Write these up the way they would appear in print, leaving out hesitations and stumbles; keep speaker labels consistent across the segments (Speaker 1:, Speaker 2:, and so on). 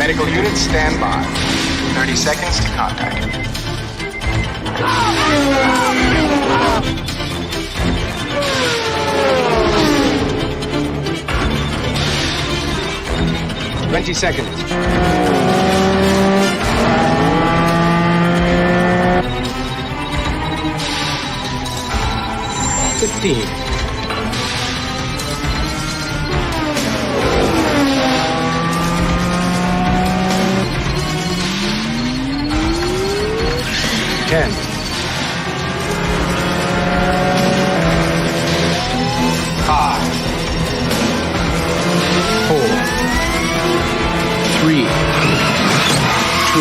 Speaker 1: Medical units stand by. 30 seconds to contact. 20 seconds. 15. 10. 5. 4. 3. 2.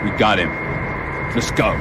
Speaker 1: 1.
Speaker 2: We got him. Let's go.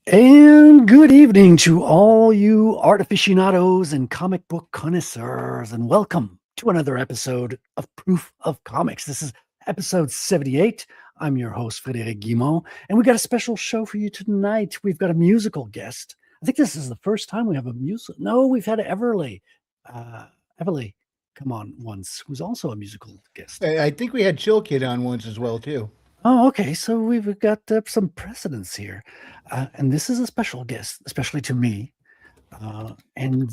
Speaker 3: And good evening to all you art aficionados and comic book connoisseurs, and welcome to another episode of Proof of Comics. This is episode 78. I'm your host, Frederic Guimont, and we got a special show for you tonight. We've got a musical guest. I think this is the first time we have a musical. No, we've had Everly. Everly, come on once, who's also a musical guest.
Speaker 4: I think we had Chill Kid on once as well, too.
Speaker 3: Oh, okay. So we've got some precedents here. And this is a special guest, especially to me. And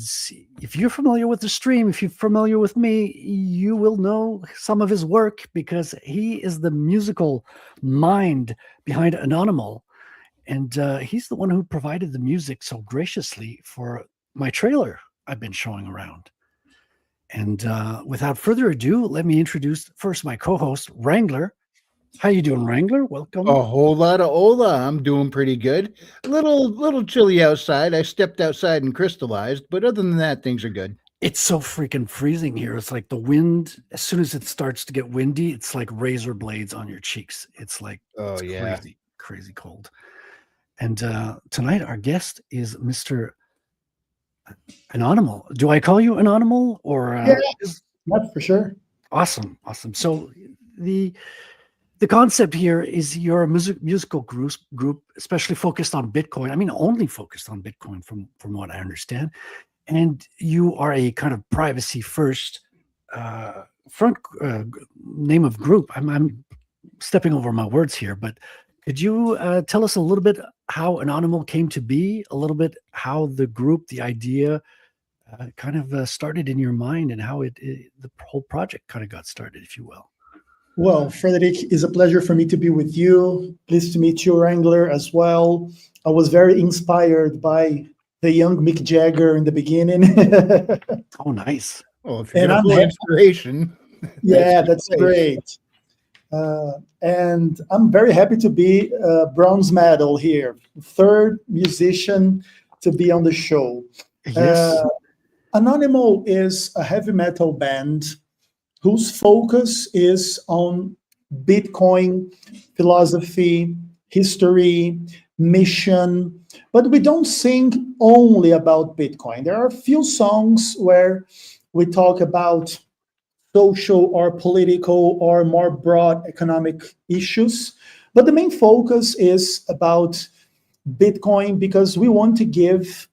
Speaker 3: if you're familiar with the stream, if you're familiar with me, you will know some of his work because he is the musical mind behind Annonymal. And he's the one who provided the music so graciously for my trailer I've been showing around. And without further ado, let me introduce first my co-host, Wrangler. How you doing, Wrangler? Welcome.
Speaker 4: A whole lot of hola. I'm doing pretty good. A little chilly outside. I stepped outside and crystallized, but other than that, things are good.
Speaker 3: It's so freaking freezing here. It's like the wind, as soon as it starts to get windy, it's like razor blades on your cheeks. It's like, it's crazy cold. And tonight, our guest is Mr. Annonymal. Do I call you Annonymal? Or
Speaker 5: yes, that's for sure.
Speaker 3: Awesome. So the concept here is you're a musical group, especially focused on Bitcoin. I mean, only focused on Bitcoin from what I understand. And you are a kind of privacy first front name of group. I'm stepping over my words here, but could you tell us a little bit how Annonymal came to be, a little bit how the group, the idea kind of started in your mind, and how the whole project kind of got started, if you will?
Speaker 5: Well, Frederic, it's a pleasure for me to be with you. Pleased to meet you, Wrangler, as well. I was very inspired by the young Mick Jagger in the beginning.
Speaker 3: Oh, nice.
Speaker 4: Oh, if you're and I'm inspiration.
Speaker 5: Yeah, that's great. And I'm very happy to be bronze medal here. Third musician to be on the show.
Speaker 3: Yes.
Speaker 5: Annonymal is a heavy metal band whose focus is on Bitcoin, philosophy, history, mission, but we don't sing only about Bitcoin. There are a few songs where we talk about social or political or more broad economic issues, But the main focus is about Bitcoin because we want to give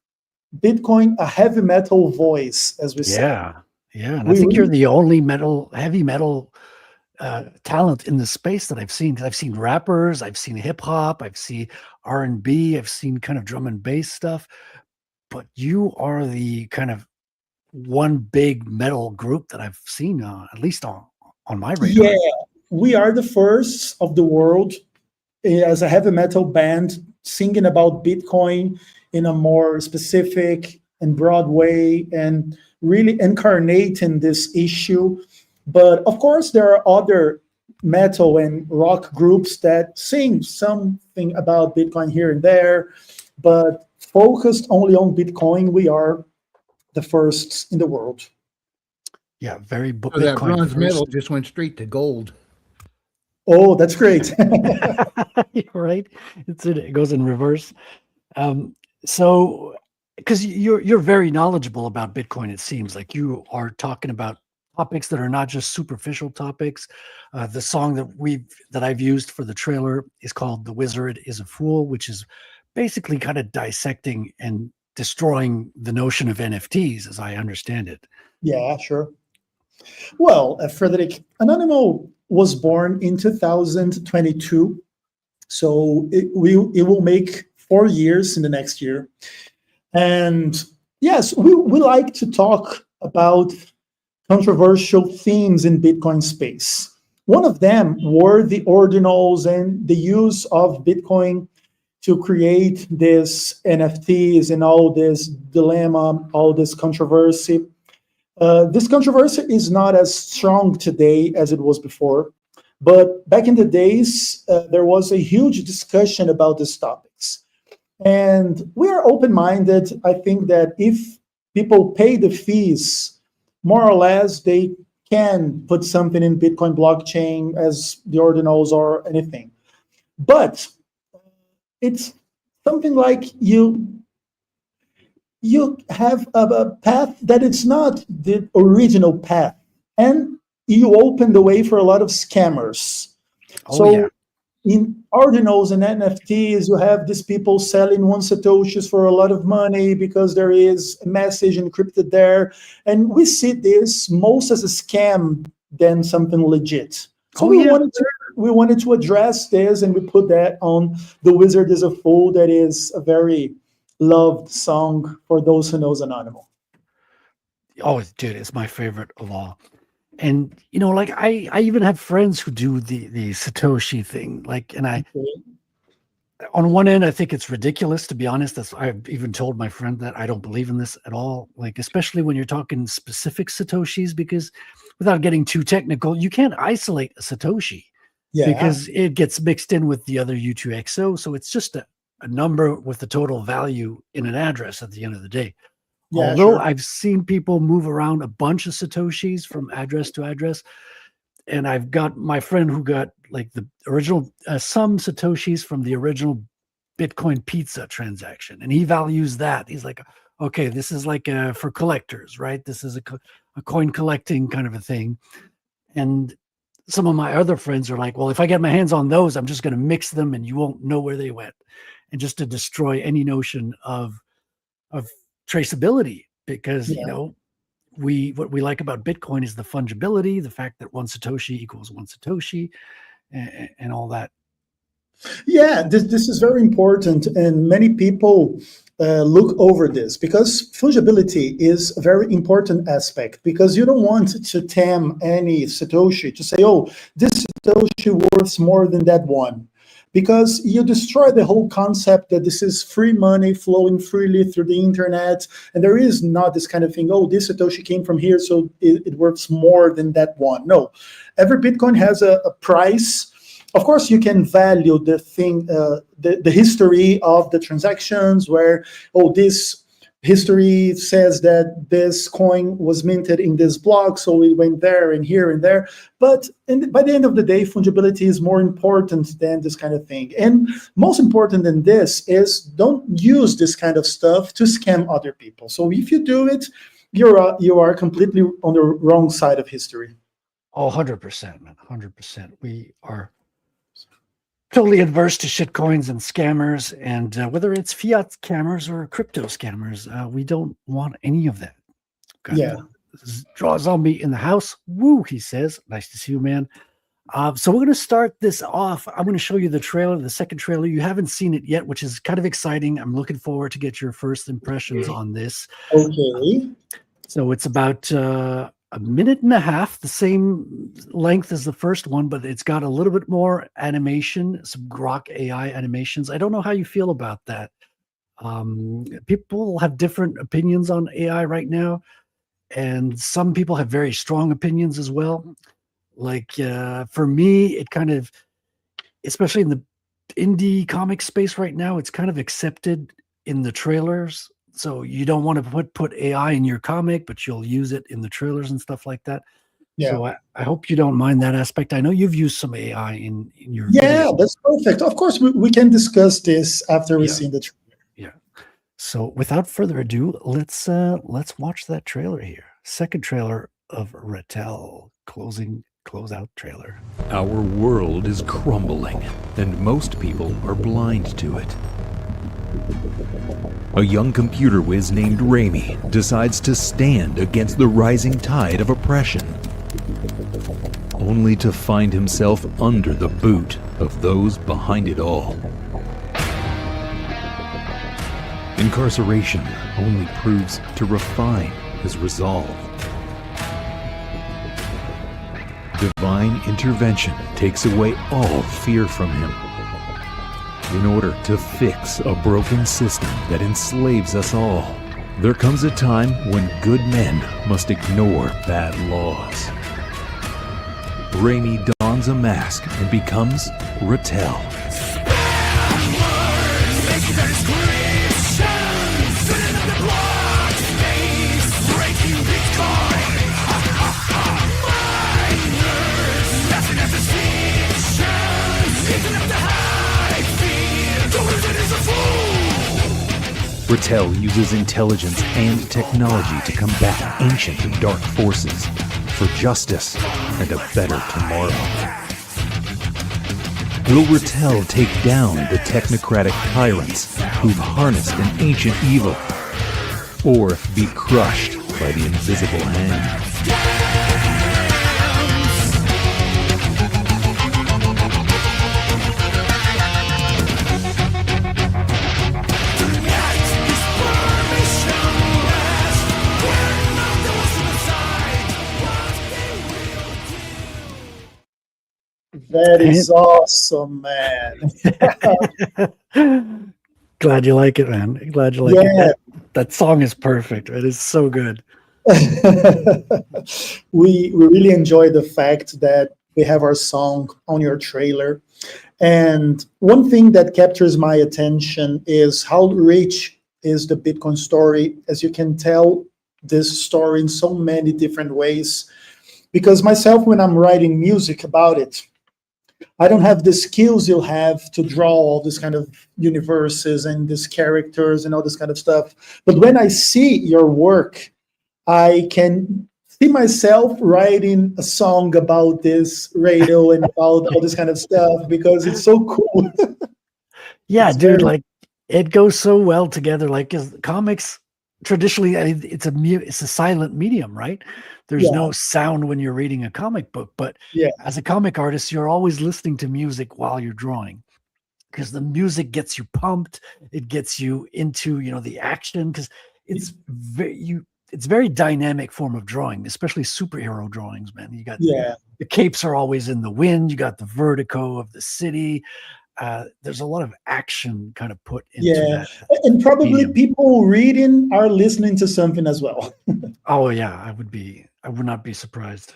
Speaker 5: Bitcoin a heavy metal voice, as we say.
Speaker 3: Yeah. And I think you're the only heavy metal talent in the space that I've seen. 'Cause I've seen rappers, I've seen hip hop, I've seen R&B, I've seen kind of drum and bass stuff. But you are the kind of one big metal group that I've seen, at least on my radar.
Speaker 5: Yeah, we are the first of the world as a heavy metal band singing about Bitcoin in a more specific and broad way and really incarnating this issue. But of course, there are other metal and rock groups that sing something about Bitcoin here and there, but focused only on Bitcoin, we are the first in the world.
Speaker 3: Yeah, very
Speaker 4: So that
Speaker 3: Bitcoin
Speaker 4: bronze
Speaker 3: first.
Speaker 4: medal just went straight to gold.
Speaker 5: Oh, that's great.
Speaker 3: Right? It goes in reverse. So, because you're very knowledgeable about Bitcoin, it seems like you are talking about topics that are not just superficial topics. The song that I've used for the trailer is called "The Wizard is a Fool," which is basically kind of dissecting and destroying the notion of NFTs, as I understand it.
Speaker 5: Yeah, sure. Well, Frederic, Annonymal was born in 2022, so it will make 4 years in the next year. And yes, we like to talk about controversial themes in Bitcoin space. One of them were the ordinals and the use of Bitcoin to create this NFTs and all this dilemma, all this controversy. This controversy is not as strong today as it was before, but back in the days, there was a huge discussion about these topics. And we are open-minded. I think that if people pay the fees, more or less, they can put something in Bitcoin blockchain as the ordinals or anything. But it's something like you have a path that it's not the original path, and you open the way for a lot of scammers. In ordinals and NFTs, you have these people selling 1 satoshis for a lot of money because there is a message encrypted there, and we see this most as a scam than something legit. So we wanted to address this, and we put that on "The Wizard is a Fool." That is a very loved song for those who knows Annonymal.
Speaker 3: Oh, dude, it's my favorite of all. And like I even have friends who do the Satoshi thing. Like, and on one end, I think it's ridiculous, to be honest. I've even told my friend that I don't believe in this at all. Like, especially when you're talking specific Satoshis, because without getting too technical, you can't isolate a Satoshi because it gets mixed in with the other U2XO. So it's just a number with the total value in an address at the end of the day.
Speaker 5: Yeah,
Speaker 3: although
Speaker 5: sure.
Speaker 3: I've seen people move around a bunch of Satoshis from address to address, and I've got my friend who got like the original, some Satoshis from the original Bitcoin pizza transaction, and he values that. He's like, okay, this is like for collectors, right? This is a coin collecting kind of a thing. And some of my other friends are like, well, if I get my hands on those, I'm just going to mix them and you won't know where they went. And just to destroy any notion of traceability, because what we like about Bitcoin is the fungibility, the fact that 1 Satoshi equals 1 Satoshi, and all that.
Speaker 5: Yeah, this is very important, and many people look over this because fungibility is a very important aspect, because you don't want to tam any Satoshi to say, oh, this Satoshi worth more than that one, because you destroy the whole concept that this is free money flowing freely through the internet, and there is not this kind of thing, oh, this Satoshi came from here, so it worth more than that one. No, every Bitcoin has a price. Of course, you can value the thing, the history of the transactions, where, oh, this history says that this coin was minted in this block, so it went there and here and there. But by the end of the day, fungibility is more important than this kind of thing. And most important than this is don't use this kind of stuff to scam other people. So if you do it, you are completely on the wrong side of history.
Speaker 3: Oh, 100%, man, 100%. We are totally adverse to shitcoins and scammers, and whether it's fiat scammers or crypto scammers, we don't want any of that. Got
Speaker 5: Yeah.
Speaker 3: Draw a zombie in the house. Woo, he says. Nice to see you, man. So we're going to start this off. I'm going to show you the trailer, the second trailer. You haven't seen it yet, which is kind of exciting. I'm looking forward to get your first impressions on this.
Speaker 5: Okay.
Speaker 3: So it's about a minute and a half, the same length as the first one, but it's got a little bit more animation, some grok AI animations. I don't know how you feel about that. People have different opinions on AI right now, and some people have very strong opinions as well. Like for me, it kind of, especially in the indie comic space right now, it's kind of accepted in the trailers. So you don't want to put AI in your comic, but you'll use it in the trailers and stuff like that.
Speaker 5: Yeah.
Speaker 3: So I hope you don't mind that aspect. I know you've used some AI in your
Speaker 5: Yeah,
Speaker 3: video.
Speaker 5: that's perfect. Of course, we can discuss this after we see the trailer.
Speaker 3: Yeah. So without further ado, let's watch that trailer here. Second trailer of Ratel, closeout trailer.
Speaker 6: Our world is crumbling, and most people are blind to it. A young computer whiz named Raimi decides to stand against the rising tide of oppression, only to find himself under the boot of those behind it all. Incarceration only proves to refine his resolve. Divine intervention takes away all fear from him in order to fix a broken system that enslaves us all. There comes a time when good men must ignore bad laws. Raimi dons a mask and becomes Ratel. Ratel uses intelligence and technology to combat ancient and dark forces for justice and a better tomorrow. Will Ratel take down the technocratic tyrants who've harnessed an ancient evil, or be crushed by the invisible hand?
Speaker 5: That is awesome, man.
Speaker 3: Glad you like it, man. Glad you like it. That song is perfect. It is so good.
Speaker 5: We really enjoy the fact that we have our song on your trailer. And one thing that captures my attention is how rich is the Bitcoin story. As you can tell, this story in so many different ways. Because myself, when I'm writing music about it, I don't have the skills you'll have to draw all this kind of universes and these characters and all this kind of stuff. But when I see your work, I can see myself writing a song about this Ratel and about all this kind of stuff because it's so cool.
Speaker 3: Yeah,
Speaker 5: It's
Speaker 3: dude,
Speaker 5: very-
Speaker 3: like it goes so well together. Like 'cause comics traditionally, it's a silent medium, right? There's
Speaker 5: Yeah.
Speaker 3: no sound when you're reading a comic book, but
Speaker 5: Yeah.
Speaker 3: as a comic artist, you're always listening to music while you're drawing because the music gets you pumped. It gets you into, the action because it's very dynamic form of drawing, especially superhero drawings, man. You got
Speaker 5: Yeah.
Speaker 3: the capes are always in the wind. You got the vertigo of the city. There's a lot of action kind of put into
Speaker 5: Yeah.
Speaker 3: that.
Speaker 5: And probably
Speaker 3: medium.
Speaker 5: people reading are listening to something as well.
Speaker 3: Oh yeah, I would not be surprised.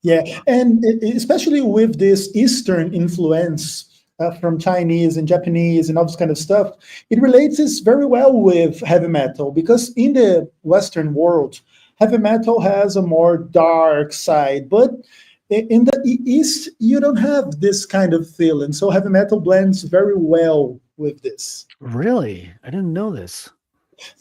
Speaker 5: Yeah, and especially with this Eastern influence from Chinese and Japanese and all this kind of stuff, it relates this very well with heavy metal because in the Western world, heavy metal has a more dark side, but in the East, you don't have this kind of feeling. So heavy metal blends very well with this.
Speaker 3: Really? I didn't know this.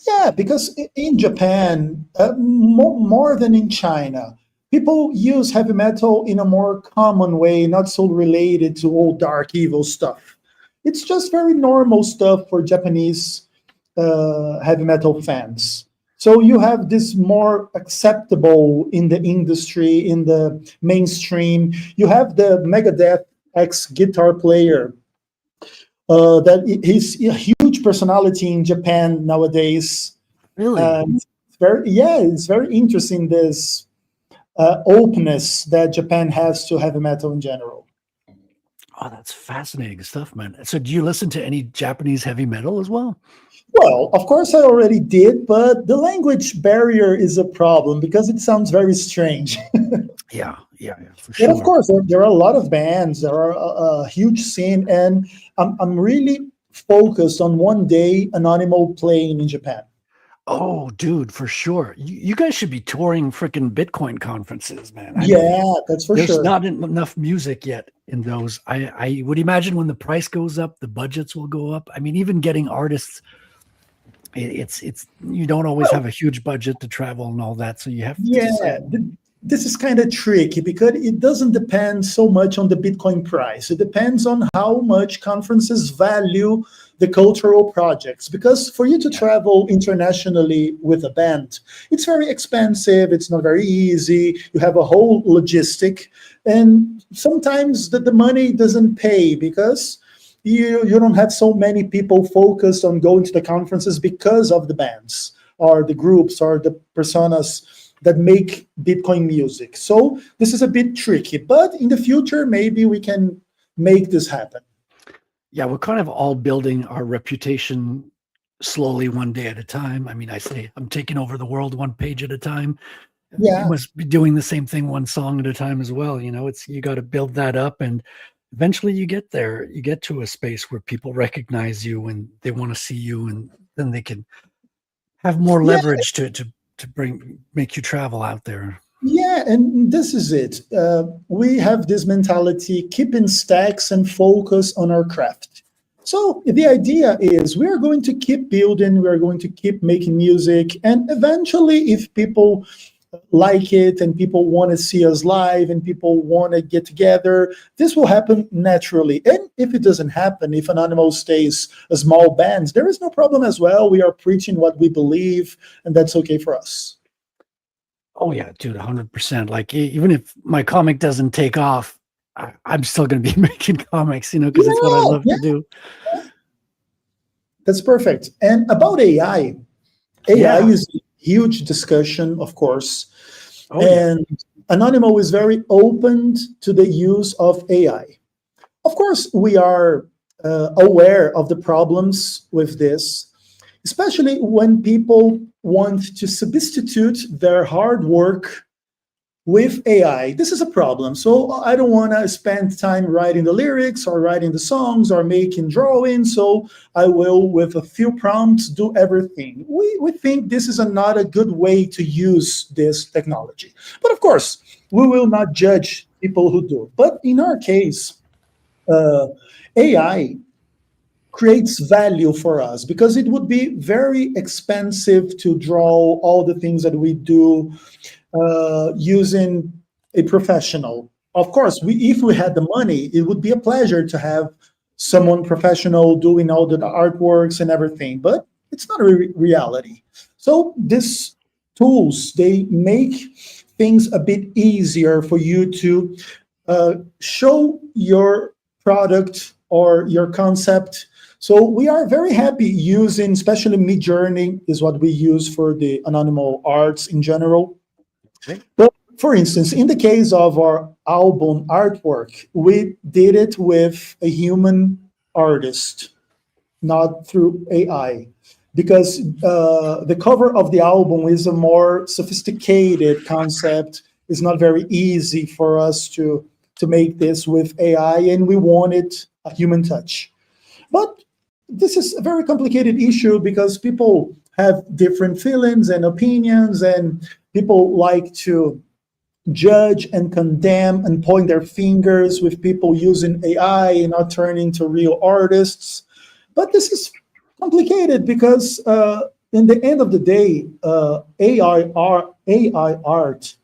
Speaker 5: Yeah, because in Japan, more than in China, people use heavy metal in a more common way, not so related to old dark evil stuff. It's just very normal stuff for Japanese heavy metal fans. So you have this more acceptable in the industry, in the mainstream. You have the Megadeth ex-guitar player. He's a huge personality in Japan nowadays.
Speaker 3: Really?
Speaker 5: It's very interesting, this openness that Japan has to heavy metal in general.
Speaker 3: Oh, that's fascinating stuff, man. So do you listen to any Japanese heavy metal as well?
Speaker 5: Well, of course I already did, but the language barrier is a problem because it sounds very strange.
Speaker 3: Yeah, for sure.
Speaker 5: But of course, there are a lot of bands. There are a huge scene, and I'm really focused on one day Annonymal playing in Japan.
Speaker 3: Oh, dude, for sure. You guys should be touring freaking Bitcoin conferences, man.
Speaker 5: That's for sure.
Speaker 3: There's not enough music yet in those. I would imagine when the price goes up, the budgets will go up. I mean, even getting artists, it's you don't always have a huge budget to travel and all that, so you have to
Speaker 5: this is kind of tricky because it doesn't depend so much on the Bitcoin price. It depends on how much conferences value the cultural projects. Because for you to travel internationally with a band, it's very expensive. It's not very easy. You have a whole logistic. And sometimes the money doesn't pay because you don't have so many people focused on going to the conferences because of the bands or the groups or the personas that make Bitcoin music. So this is a bit tricky, but in the future, maybe we can make this happen.
Speaker 3: Yeah, we're kind of all building our reputation slowly, one day at a time. I mean, I say I'm taking over the world one page at a time.
Speaker 5: Yeah.
Speaker 3: You must be doing the same thing one song at a time as well. You know, you got to build that up, and eventually you get there. You get to a space where people recognize you and they want to see you, and then they can have more leverage to make you travel out there.
Speaker 5: Yeah, and this is it. We have this mentality, keep in stacks and focus on our craft. So the idea is we are going to keep building, we are going to keep making music, and eventually if people like it and people want to see us live and people want to get together, this will happen naturally. And if it doesn't happen, if Annonymal stays a small band, there is no problem as well. We are preaching what we believe, and that's okay for us.
Speaker 3: Oh yeah, dude, 100%. Like even if my comic doesn't take off, I'm still going to be making comics, because it's what I love to do.
Speaker 5: That's perfect. And about AI is a huge discussion, of course. And Annonymal is very open to the use of AI. Of course, we are aware of the problems with this, especially when people want to substitute their hard work with AI. This is a problem. So I don't want to spend time writing the lyrics or writing the songs or making drawings. So I will, with a few prompts, do everything. We think this is not a good way to use this technology. But of course, we will not judge people who do. But in our case, AI creates value for us because it would be very expensive to draw all the things that we do using a professional. Of course, if we had the money, it would be a pleasure to have someone professional doing all the artworks and everything, but it's not a reality. So these tools, they make things a bit easier for you to show your product or your concept. So we are very happy using, especially Midjourney is what we use for the Annonymal arts in general. Okay. But for instance, in the case of our album artwork, we did it with a human artist, not through AI, because the cover of the album is a more sophisticated concept. It's not very easy for us to make this with AI, and we wanted a human touch. But this is a very complicated issue because people have different feelings and opinions, and people like to judge and condemn and point their fingers with people using AI and not turning into real artists. But this is complicated because in the end of the day, AI art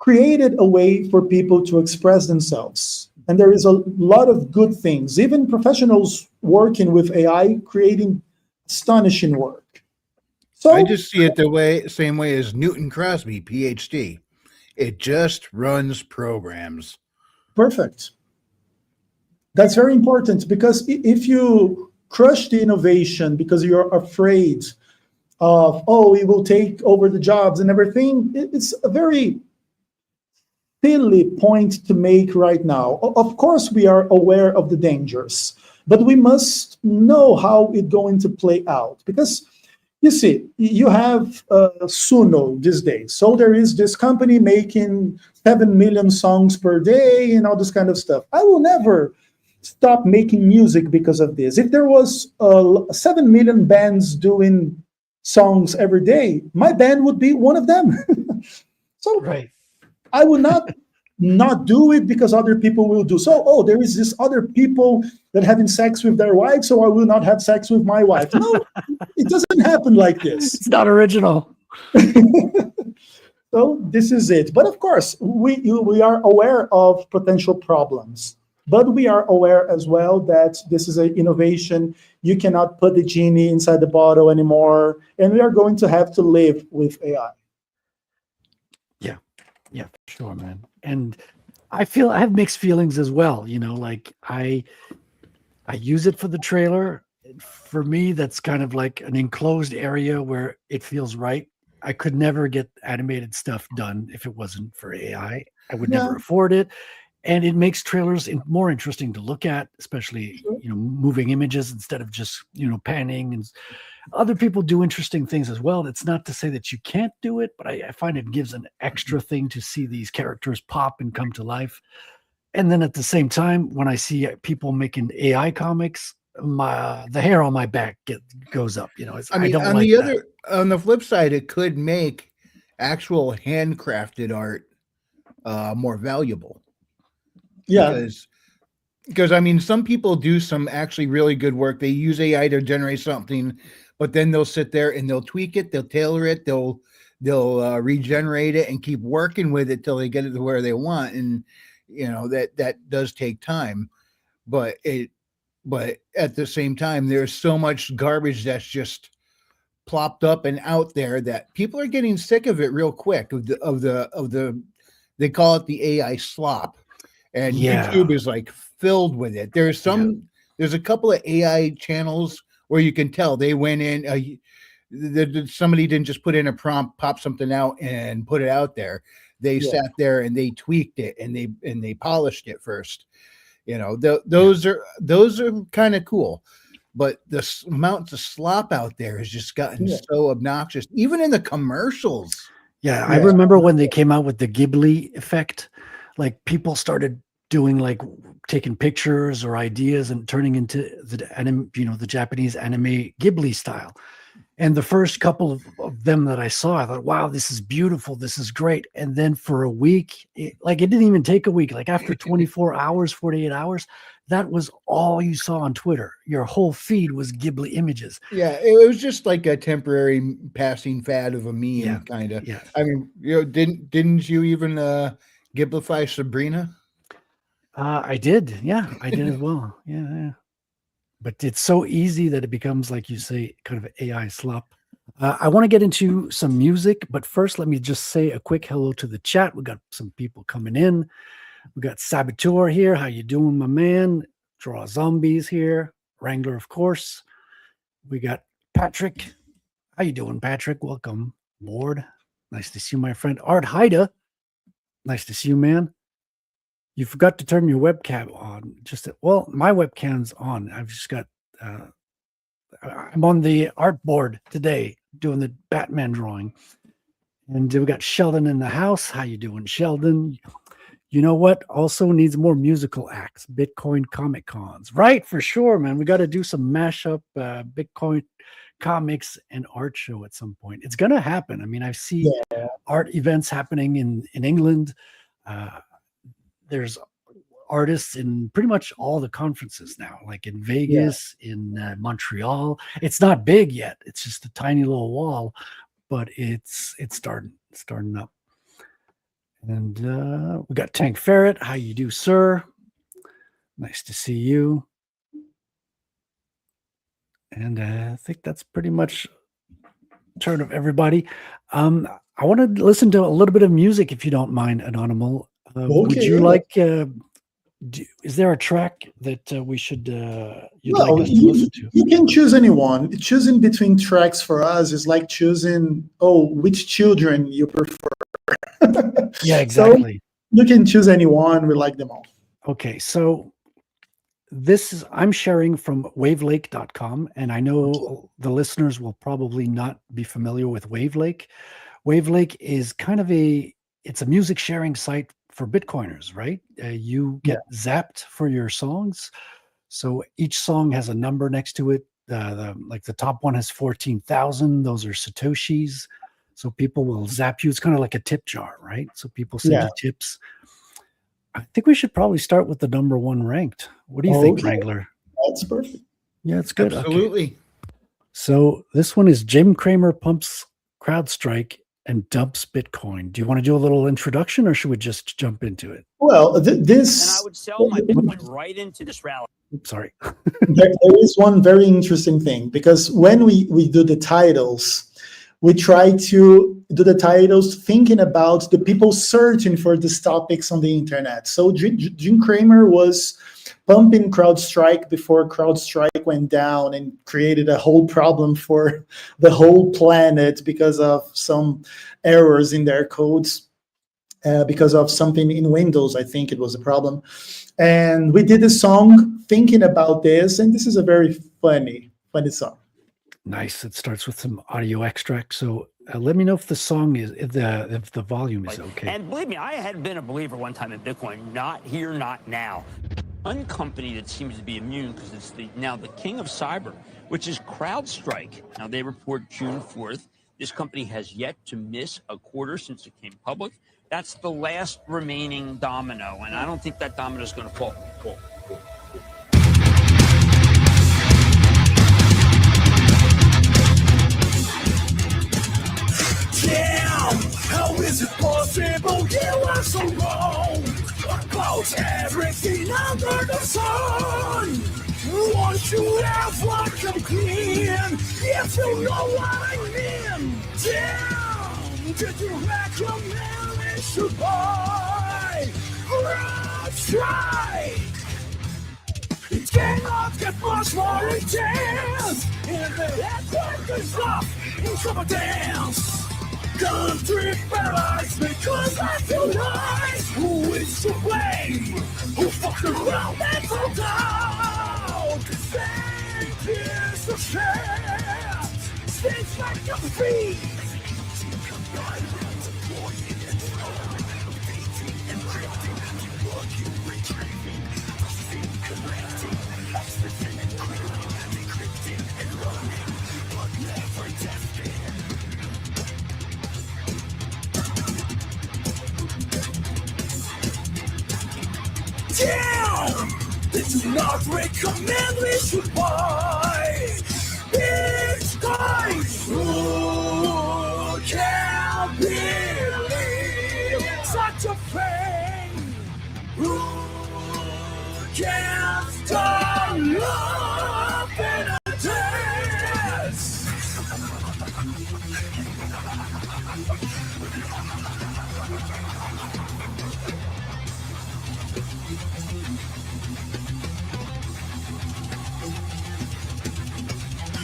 Speaker 5: created a way for people to express themselves. And there is a lot of good things, even professionals working with AI, creating astonishing work. So
Speaker 4: I just see it same way as Newton Crosby, PhD. It just runs programs.
Speaker 5: perfect. That's very important, because if you crush the innovation because you're afraid of, oh, it will take over the jobs and everything, it's a very silly point to make right now. Of course, we are aware of the dangers, but we must know how it's going to play out. Because you see, you have Suno these days. So there is this company making 7 million songs per day and all this kind of stuff. I will never stop making music because of this. If there was 7 million bands doing songs every day, my band would be one of them. So
Speaker 3: Right.
Speaker 5: I will not do it because other people will do. So, oh, there is this other people that having sex with their wives, so I will not have sex with my wife. No, it doesn't happen like this.
Speaker 3: It's not original.
Speaker 5: So this is it. But of course, we are aware of potential problems. But we are aware as well that this is an innovation. You cannot put the genie inside the bottle anymore. And we are going to have to live with AI.
Speaker 3: Yeah, for sure, man. And I have mixed feelings as well. You know, like I use it for the trailer. For me, that's kind of like an enclosed area where it feels right. I could never get animated stuff done if it wasn't for AI. I would never afford it. And it makes trailers more interesting to look at, especially, you know, moving images instead of just, you know, panning. And other people do interesting things as well. It's not to say that you can't do it, but I find it gives an extra thing to see these characters pop and come to life. And then at the same time, when I see people making AI comics, the hair on my back goes up. You know, I don't like that.
Speaker 4: On the flip side, it could make actual handcrafted art more valuable.
Speaker 5: Yeah.
Speaker 4: Because I mean, some people do some actually really good work. They use AI to generate something, but then they'll sit there and they'll tweak it, they'll tailor it, they'll regenerate it and keep working with it till they get it to where they want. And you know that does take time, but at the same time, there's so much garbage that's just plopped up and out there that people are getting sick of it real quick. Of the they call it the AI slop. And YouTube is like filled with it. There's a couple of AI channels where you can tell they went in. Somebody didn't just put in a prompt, pop something out, and put it out there. They sat there and they tweaked it and they polished it first. You know, those are kind of cool. But the amount of slop out there has just gotten so obnoxious, even in the commercials.
Speaker 3: Yeah, I remember when they came out with the Ghibli effect. Like people started doing like taking pictures or ideas and turning into the anime, you know, the Japanese anime Ghibli style. And the first couple of them that I saw, I thought, wow, this is beautiful. This is great. And then for a week, it didn't even take a week. Like after 24 hours, 48 hours, that was all you saw on Twitter. Your whole feed was Ghibli images.
Speaker 4: Yeah, it was just like a temporary passing fad of a meme, kind of.
Speaker 3: Yeah.
Speaker 4: I mean, you know, didn't you even Ghiblify Sabrina?
Speaker 3: I did. Yeah, I did as well. Yeah. But it's so easy that it becomes, like you say, kind of AI slop. I want to get into some music, but first, let me just say a quick hello to the chat. We got some people coming in. We got Saboteur here. How you doing, my man? Draw Zombies here. Wrangler, of course. We got Patrick. How you doing, Patrick? Welcome aboard. Nice to see you, my friend. Art Haida. Nice to see you, man. You forgot to turn your webcam on. Well, my webcam's on. I've just got, I'm on the art board today doing the Batman drawing. And we got Sheldon in the house. How you doing, Sheldon? You know what? Also needs more musical acts. Bitcoin Comic Cons. Right, for sure, man. We got to do some mashup Bitcoin comics and art show at some point. It's going to happen. I mean, I see art events happening in England. There's artists in pretty much all the conferences now, like in Vegas, in Montreal. It's not big yet. It's just a tiny little wall, but it's starting up. And we got Tank Ferret. How you do, sir? Nice to see you. And I think that's pretty much turn of everybody. I want to listen to a little bit of music, if you don't mind, Annonymal. Would
Speaker 5: Okay,
Speaker 3: you
Speaker 5: yeah.
Speaker 3: like? Is there a track that we should you'd
Speaker 5: Well,
Speaker 3: like us to listen to?
Speaker 5: you can choose anyone. Choosing between tracks for us is like choosing, which children you prefer.
Speaker 3: Yeah,
Speaker 5: So
Speaker 3: exactly.
Speaker 5: you can choose anyone. We like them all.
Speaker 3: Okay, so I'm sharing from wavlike.com, and I know the listeners will probably not be familiar with Wavlake. Wavlake is kind of it's a music sharing site for Bitcoiners, right? You get zapped for your songs. So each song has a number next to it. The top one has 14,000. Those are Satoshis. So people will zap you. It's kind of like a tip jar, right? So people send you tips. I think we should probably start with the number one ranked. What do you think, Wrangler?
Speaker 5: That's perfect.
Speaker 3: Yeah, it's good.
Speaker 4: Absolutely.
Speaker 3: Okay. So this one is Jim Cramer pumps CrowdStrike and dumps Bitcoin. Do you want to do a little introduction, or should we just jump into it?
Speaker 5: Well,
Speaker 7: And I would sell my Bitcoin right into this rally.
Speaker 3: Sorry.
Speaker 5: there is one very interesting thing, because when we do the titles, we try to do the titles thinking about the people searching for these topics on the internet. So Jim Cramer was pumping CrowdStrike before CrowdStrike went down and created a whole problem for the whole planet because of some errors in their codes, because of something in Windows. I think it was a problem. And we did a song thinking about this, and this is a very funny song.
Speaker 3: Nice. It starts with some audio extract. So let me know if the song if the volume is okay.
Speaker 7: And believe me, I had been a believer one time in Bitcoin. Not here, not now. One company that seems to be immune, because it's now the king of cyber, which is CrowdStrike. Now they report June 4th. This company has yet to miss a quarter since it came public. That's the last remaining domino, and I don't think that domino is going to fall.
Speaker 8: Damn, how is it possible you are so wrong about everything under the sun? Won't you have one come clean if you know what I mean? Damn, did you recommend we should buy CrowdStrike? It cannot get much more intense, and the headquarters off in summer dance. Country paralyzed because I feel nice. Who is to blame? Who fucked around and fell down? Thank is the shit. Stinks like a feet. Damn! They do not recommend we should buy Bitcoin. Who can believe such a thing? Who can start love in a dance?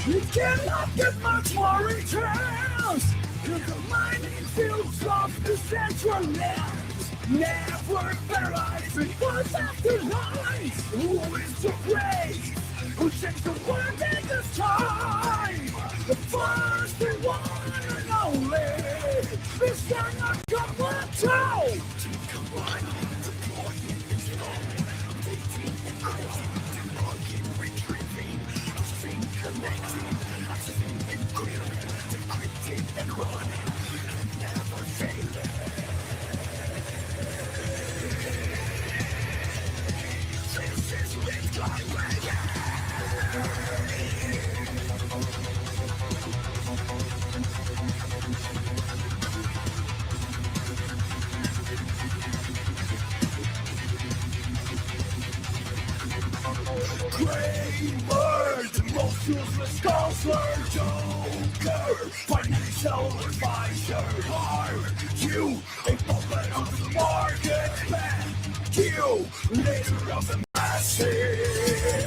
Speaker 8: You cannot get much more intense. The mining fields of the central land. Never paralyzed because after lies. Who is to praise? Who changed the world in this time? The first and one and only. This cannot come on toe. To combine and deploying its own. Updating and crossing, debugging, retrieving. Connecting, and clearing, decrypting and running, never failing. This is Bitcoin Radio. useless counselor, joker, financial advisor, hire you, a puppet of the market, ban you, leader of the masses,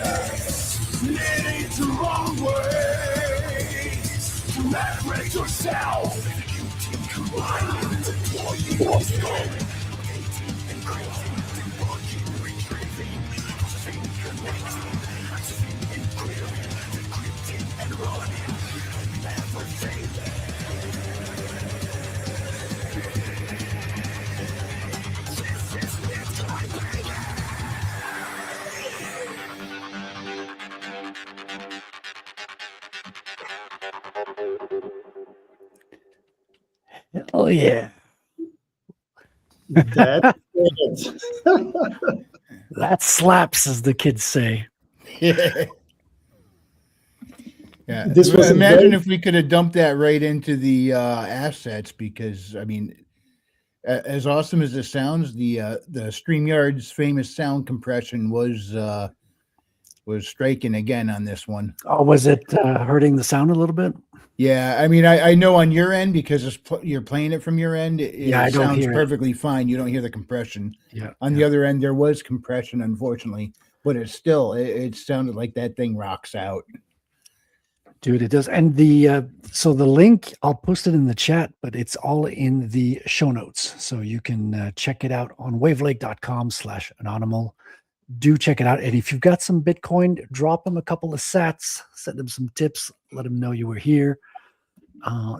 Speaker 8: leading to wrong ways, to liberate yourself, you think you mind, what you was going, and crazy, and watching, retrieving, thinking, and queering, decrypting, and running, and never failing.
Speaker 3: Oh yeah,
Speaker 5: That's it.
Speaker 3: that slaps, as the kids say.
Speaker 4: Yeah. Yeah.
Speaker 5: This was a
Speaker 4: Imagine
Speaker 5: very-
Speaker 4: if we could have dumped that right into the assets, because I mean, as awesome as it sounds, the StreamYard's famous sound compression was striking again on this one.
Speaker 3: Oh, was it hurting the sound a little bit?
Speaker 4: Yeah, I mean, I know on your end, because you're playing it from your end, it
Speaker 3: Yeah, I don't
Speaker 4: sounds
Speaker 3: hear it.
Speaker 4: perfectly fine. You don't hear the compression.
Speaker 3: Yeah.
Speaker 4: On the other end, there was compression, unfortunately, but it sounded like that thing rocks out.
Speaker 3: Dude, it does. And the so the link, I'll post it in the chat, but it's all in the show notes. So you can check it out on wavlike.com/Annonymal. Do check it out. And if you've got some Bitcoin, drop them a couple of sats, send them some tips, let them know you were here.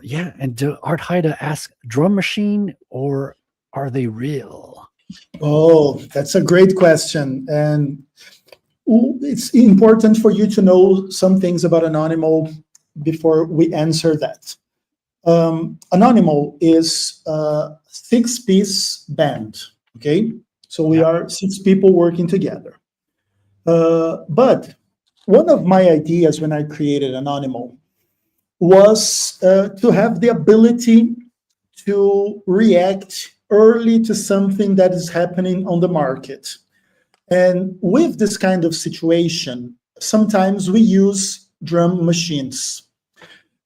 Speaker 3: Yeah. And Art Haida asks, drum machine, or are they real?
Speaker 5: Oh, that's a great question. And it's important for you to know some things about Annonymal before we answer that. Annonymal is a 6-piece band, okay? So we are 6 people working together. But one of my ideas when I created Annonymal was to have the ability to react early to something that is happening on the market. And with this kind of situation, sometimes we use drum machines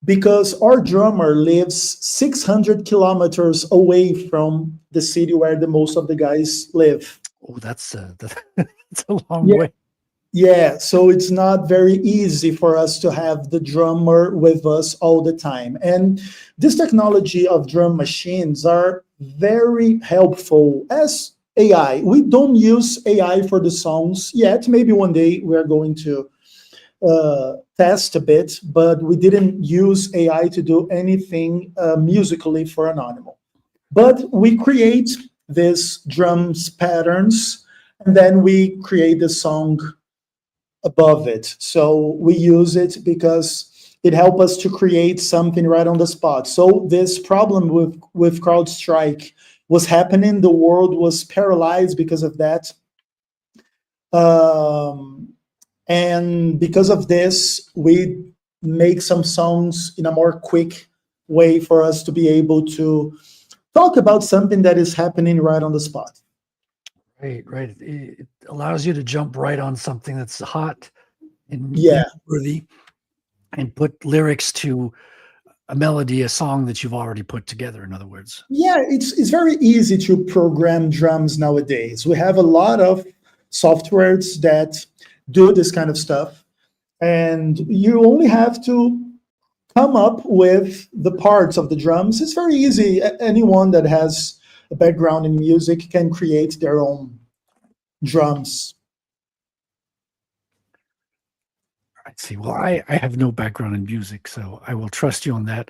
Speaker 5: because our drummer lives 600 kilometers away from the city where the most of the guys live.
Speaker 3: Oh, that's a long
Speaker 5: Yeah.
Speaker 3: way.
Speaker 5: Yeah, so it's not very easy for us to have the drummer with us all the time. And this technology of drum machines are very helpful as AI. We don't use AI for the songs yet. Maybe one day we're going to test a bit, but we didn't use AI to do anything musically for Annonymal. But we create these drums patterns, and then we create the song above it. So we use it because it helps us to create something right on the spot. So this problem with CrowdStrike was happening. The world was paralyzed because of that. And because of this, we make some songs in a more quick way for us to be able to talk about something that is happening right on the spot.
Speaker 3: Right. It allows you to jump right on something that's hot and worthy, and put lyrics to a melody, a song that you've already put together, in other words.
Speaker 5: Yeah, it's very easy to program drums nowadays. We have a lot of softwares that do this kind of stuff, and you only have to come up with the parts of the drums. It's very easy. Anyone that has a background in music can create their own drums.
Speaker 3: I see. Well, I have no background in music, so I will trust you on that.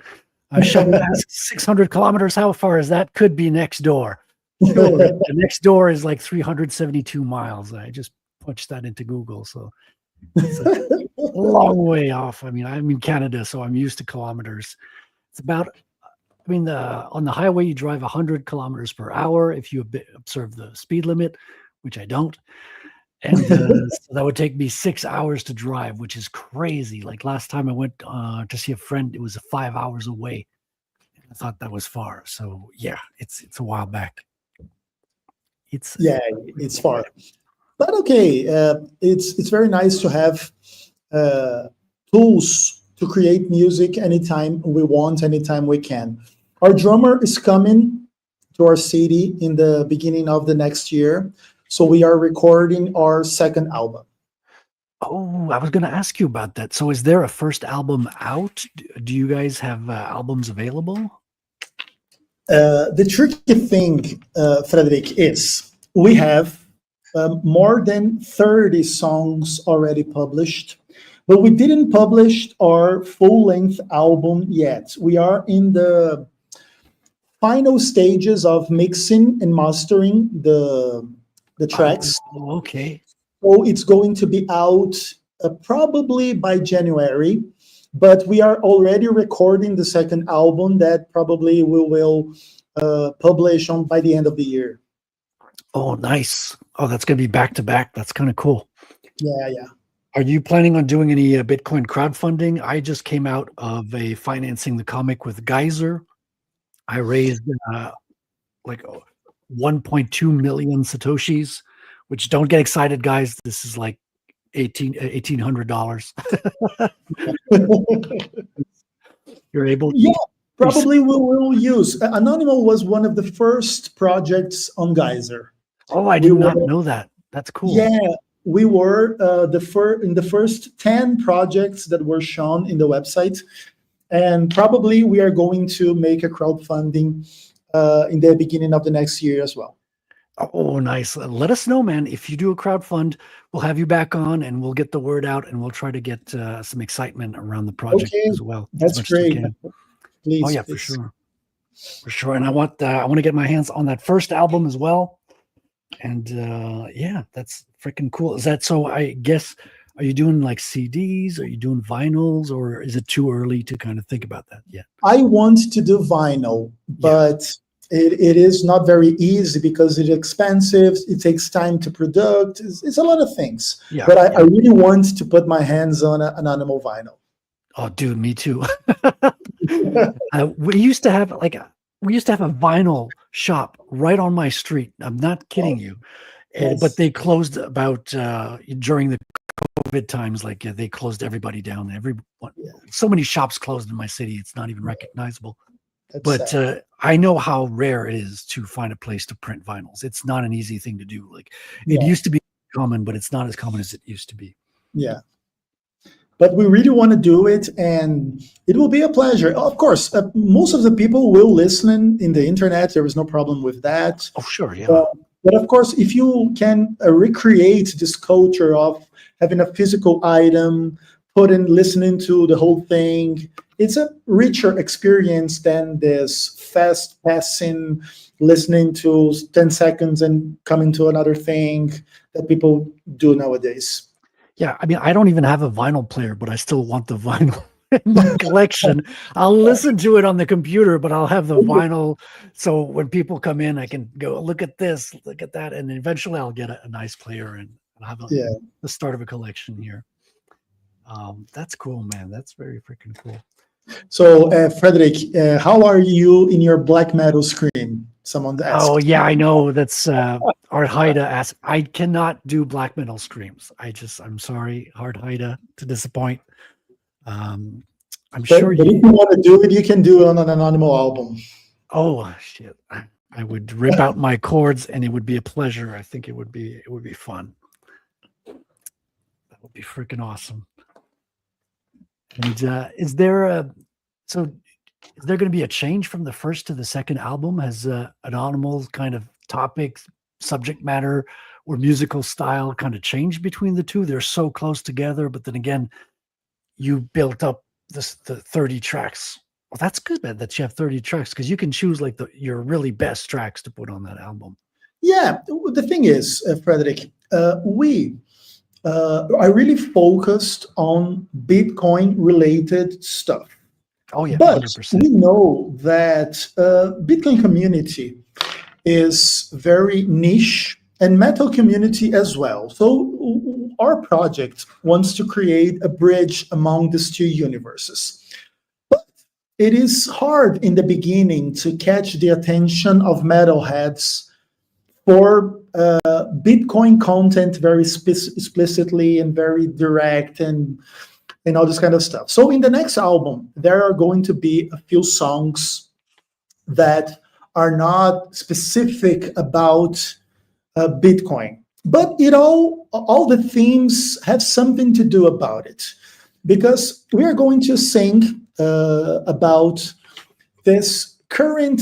Speaker 3: Sheldon asks, 600 kilometers, how far is that? Could be next door. Sure. The next door is like 372 miles. I just punched that into Google, so it's a long way off. I mean, I'm in Canada, so I'm used to kilometers. It's about, I mean, on the highway, you drive 100 kilometers per hour if you observe the speed limit, which I don't. And so that would take me 6 hours to drive, which is crazy. Like last time I went to see a friend, it was 5 hours away. I thought that was far. So yeah, it's a while back. It's
Speaker 5: far. But okay, it's very nice to have tools to create music anytime we want, anytime we can. Our drummer is coming to our city in the beginning of the next year. So we are recording our second album.
Speaker 3: Oh, I was going to ask you about that. So is there a first album out? Do you guys have albums available?
Speaker 5: The tricky thing, Frederic, is we have more than 30 songs already published, but we didn't publish our full-length album yet. We are in the final stages of mixing and mastering the tracks.
Speaker 3: Oh, okay.
Speaker 5: So it's going to be out probably by January, but we are already recording the second album that probably we will publish on by the end of the year.
Speaker 3: Oh, nice. Oh, that's going to be back to back. That's kind of cool.
Speaker 5: Yeah.
Speaker 3: Are you planning on doing any Bitcoin crowdfunding? I just came out of a financing the comic with Geyser. I raised like 1.2 million Satoshis, which don't get excited, guys. This is like $1,800. You're able to.
Speaker 5: Yeah, probably we will use. Annonymal was one of the first projects on Geyser.
Speaker 3: Oh, I do not know that. That's cool.
Speaker 5: Yeah, we were in the first 10 projects that were shown in the website. And probably we are going to make a crowdfunding in the beginning of the next year as well.
Speaker 3: Oh, nice. Let us know, man. If you do a crowdfund, we'll have you back on and we'll get the word out and we'll try to get some excitement around the project as well.
Speaker 5: That's great. Please.
Speaker 3: Oh, yeah, please. For sure. And I want to get my hands on that first album as well. And yeah, that's freaking cool. Is that so? I guess, are you doing like CDs? Are you doing vinyls, or is it too early to kind of think about that yet?
Speaker 5: I want to do vinyl, but it is not very easy because it's expensive. It takes time to produce. It's a lot of things. Yeah, but I really want to put my hands on an Annonymal vinyl.
Speaker 3: Oh, dude, me too. We used to have a vinyl shop right on my street. I'm not kidding you. Yes. But they closed about during the COVID times. Like they closed everybody down. So many shops closed in my city. It's not even recognizable. But I know how rare it is to find a place to print vinyls. It's not an easy thing to do. Like it used to be common, but it's not as common as it used to be.
Speaker 5: Yeah. But we really want to do it, and it will be a pleasure. Of course, most of the people will listen in the internet. There is no problem with that.
Speaker 3: Oh, sure, yeah.
Speaker 5: But of course, if you can recreate this culture of having a physical item, listening to the whole thing, it's a richer experience than this fast passing, listening to 10 seconds and coming to another thing that people do nowadays.
Speaker 3: Yeah, I mean, I don't even have a vinyl player, but I still want the vinyl in my collection. I'll listen to it on the computer, but I'll have the vinyl. So when people come in, I can go, look at this, look at that. And eventually I'll get a nice player and I'll have the start of a collection here. That's cool, man. That's very freaking cool.
Speaker 5: So, Frederic, how are you in your black metal scream? Someone asked.
Speaker 3: Oh, yeah, I know. That's Art Haida asked. I cannot do black metal screams. I'm sorry, Art Haida, to disappoint. I'm sure
Speaker 5: if you want to do it, you can do it on an Annonymal album.
Speaker 3: Oh, shit. I would rip out my chords and it would be a pleasure. I think it would be fun. That would be freaking awesome. And is there going to be a change from the first to the second album? Has Annonymal's kind of topics, subject matter, or musical style kind of changed between the two? They're so close together, but then again, you built up the 30 tracks. Well, that's good, man, that you have 30 tracks, because you can choose like your really best tracks to put on that album.
Speaker 5: Yeah, the thing is, Frederic, I really focused on Bitcoin-related stuff.
Speaker 3: Oh, yeah,
Speaker 5: but
Speaker 3: 100%.
Speaker 5: We know that Bitcoin community is very niche and metal community as well. So our project wants to create a bridge among these two universes. But it is hard in the beginning to catch the attention of metalheads for Bitcoin content very explicitly and very direct and and all this kind of stuff. So in the next album, there are going to be a few songs that are not specific about Bitcoin, but all the themes have something to do about it, because we are going to sing about this current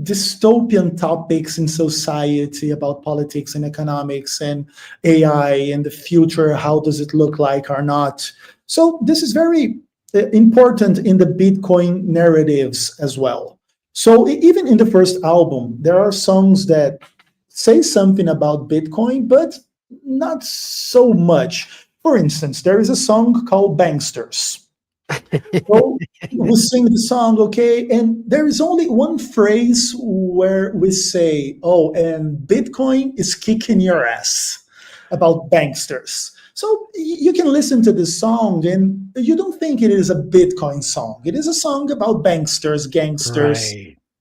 Speaker 5: dystopian topics in society, about politics and economics and AI and the future. How does it look like or not? So this is very important in the Bitcoin narratives as well. So even in the first album, there are songs that say something about Bitcoin, but not so much. For instance, there is a song called Banksters. So we sing the song, okay, and there is only one phrase where we say, oh, and Bitcoin is kicking your ass, about banksters. So you can listen to this song and you don't think it is a Bitcoin song. It is a song about banksters, gangsters,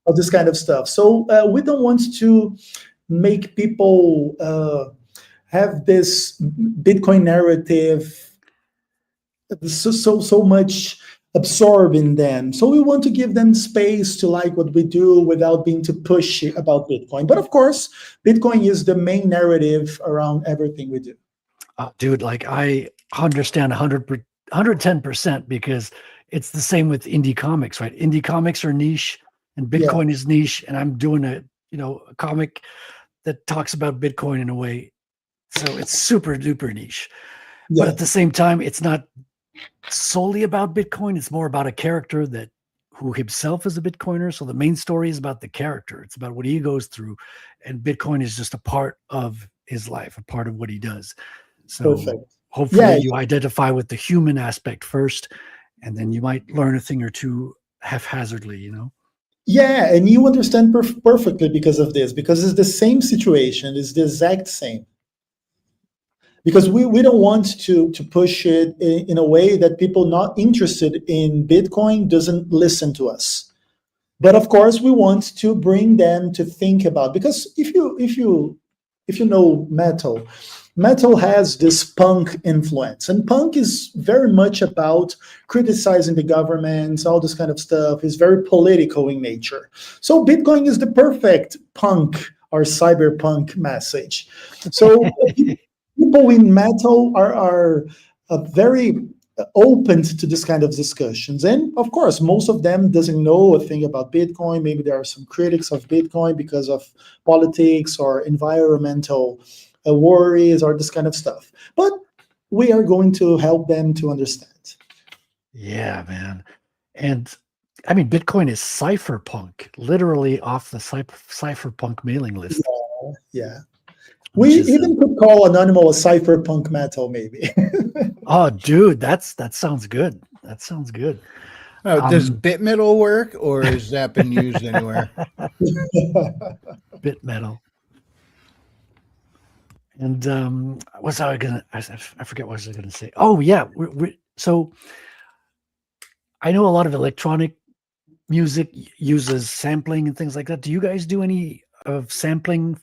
Speaker 5: all this kind of stuff. So we don't want to make people have this Bitcoin narrative so much absorbed in them. So we want to give them space to like what we do without being too pushy about Bitcoin. But of course, Bitcoin is the main narrative around everything we do.
Speaker 3: Dude, like I understand 110% because it's the same with indie comics, right? Indie comics are niche and Bitcoin is niche, and I'm doing a comic that talks about Bitcoin in a way. So it's super duper niche.
Speaker 5: Yeah.
Speaker 3: But at the same time, it's not solely about Bitcoin. It's more about a character who himself is a Bitcoiner. So the main story is about the character. It's about what he goes through. And Bitcoin is just a part of his life, a part of what he does. So
Speaker 5: Perfect.
Speaker 3: hopefully you identify with the human aspect first, and then you might learn a thing or two haphazardly,
Speaker 5: Yeah, and you understand perfectly because of this, because it's the same situation. It's the exact same. Because we don't want to push it in a way that people not interested in Bitcoin doesn't listen to us. But of course, we want to bring them to think about, because if you know metal has this punk influence, and punk is very much about criticizing the government, all this kind of stuff. Is very political in nature. So Bitcoin is the perfect punk or cyberpunk message. So people in metal are very open to this kind of discussions. And of course, most of them doesn't know a thing about Bitcoin. Maybe there are some critics of Bitcoin because of politics or environmental worries or this kind of stuff. But we are going to help them to understand.
Speaker 3: Yeah, man. And I mean, Bitcoin is cypherpunk, literally off the cypherpunk mailing list.
Speaker 5: Yeah. We even could call Annonymal a cypherpunk metal, maybe.
Speaker 3: Oh, dude, that sounds good. That sounds good.
Speaker 4: Does bit metal work, or has that been used anywhere?
Speaker 3: Bit metal. And what's I gonna? I forget what I was gonna say. Oh yeah, so I know a lot of electronic music uses sampling and things like that. Do you guys do any of sampling?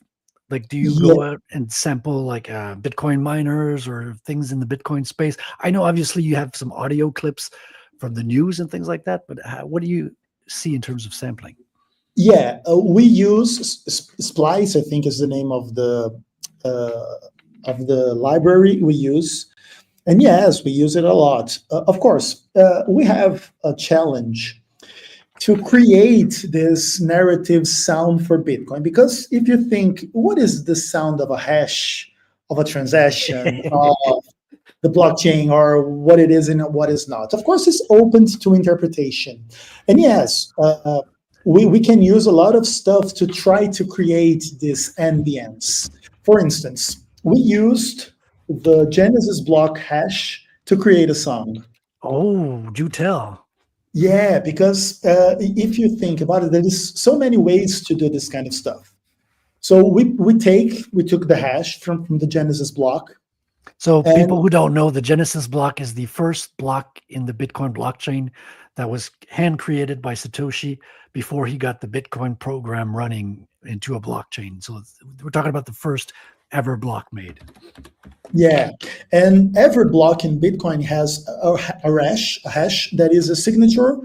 Speaker 3: Like, do you go out and sample like Bitcoin miners or things in the Bitcoin space? I know obviously you have some audio clips from the news and things like that, but what do you see in terms of sampling?
Speaker 5: Yeah, we use Splice, I think is the name of the library we use. And yes, we use it a lot. Of course, we have a challenge to create this narrative sound for Bitcoin. Because if you think, what is the sound of a hash, of a transaction, of the blockchain, or what it is and what is not? Of course, it's open to interpretation. And yes, we can use a lot of stuff to try to create this ambience. For instance, we used the Genesis block hash to create a song.
Speaker 3: Oh, do tell.
Speaker 5: Yeah, because if you think about it, there is so many ways to do this kind of stuff. So we took the hash from the Genesis block.
Speaker 3: So people who don't know, the Genesis block is the first block in the Bitcoin blockchain that was hand created by Satoshi before he got the Bitcoin program running into a blockchain. So we're talking about the first ever block made.
Speaker 5: Yeah, and every block in Bitcoin has a hash that is a signature,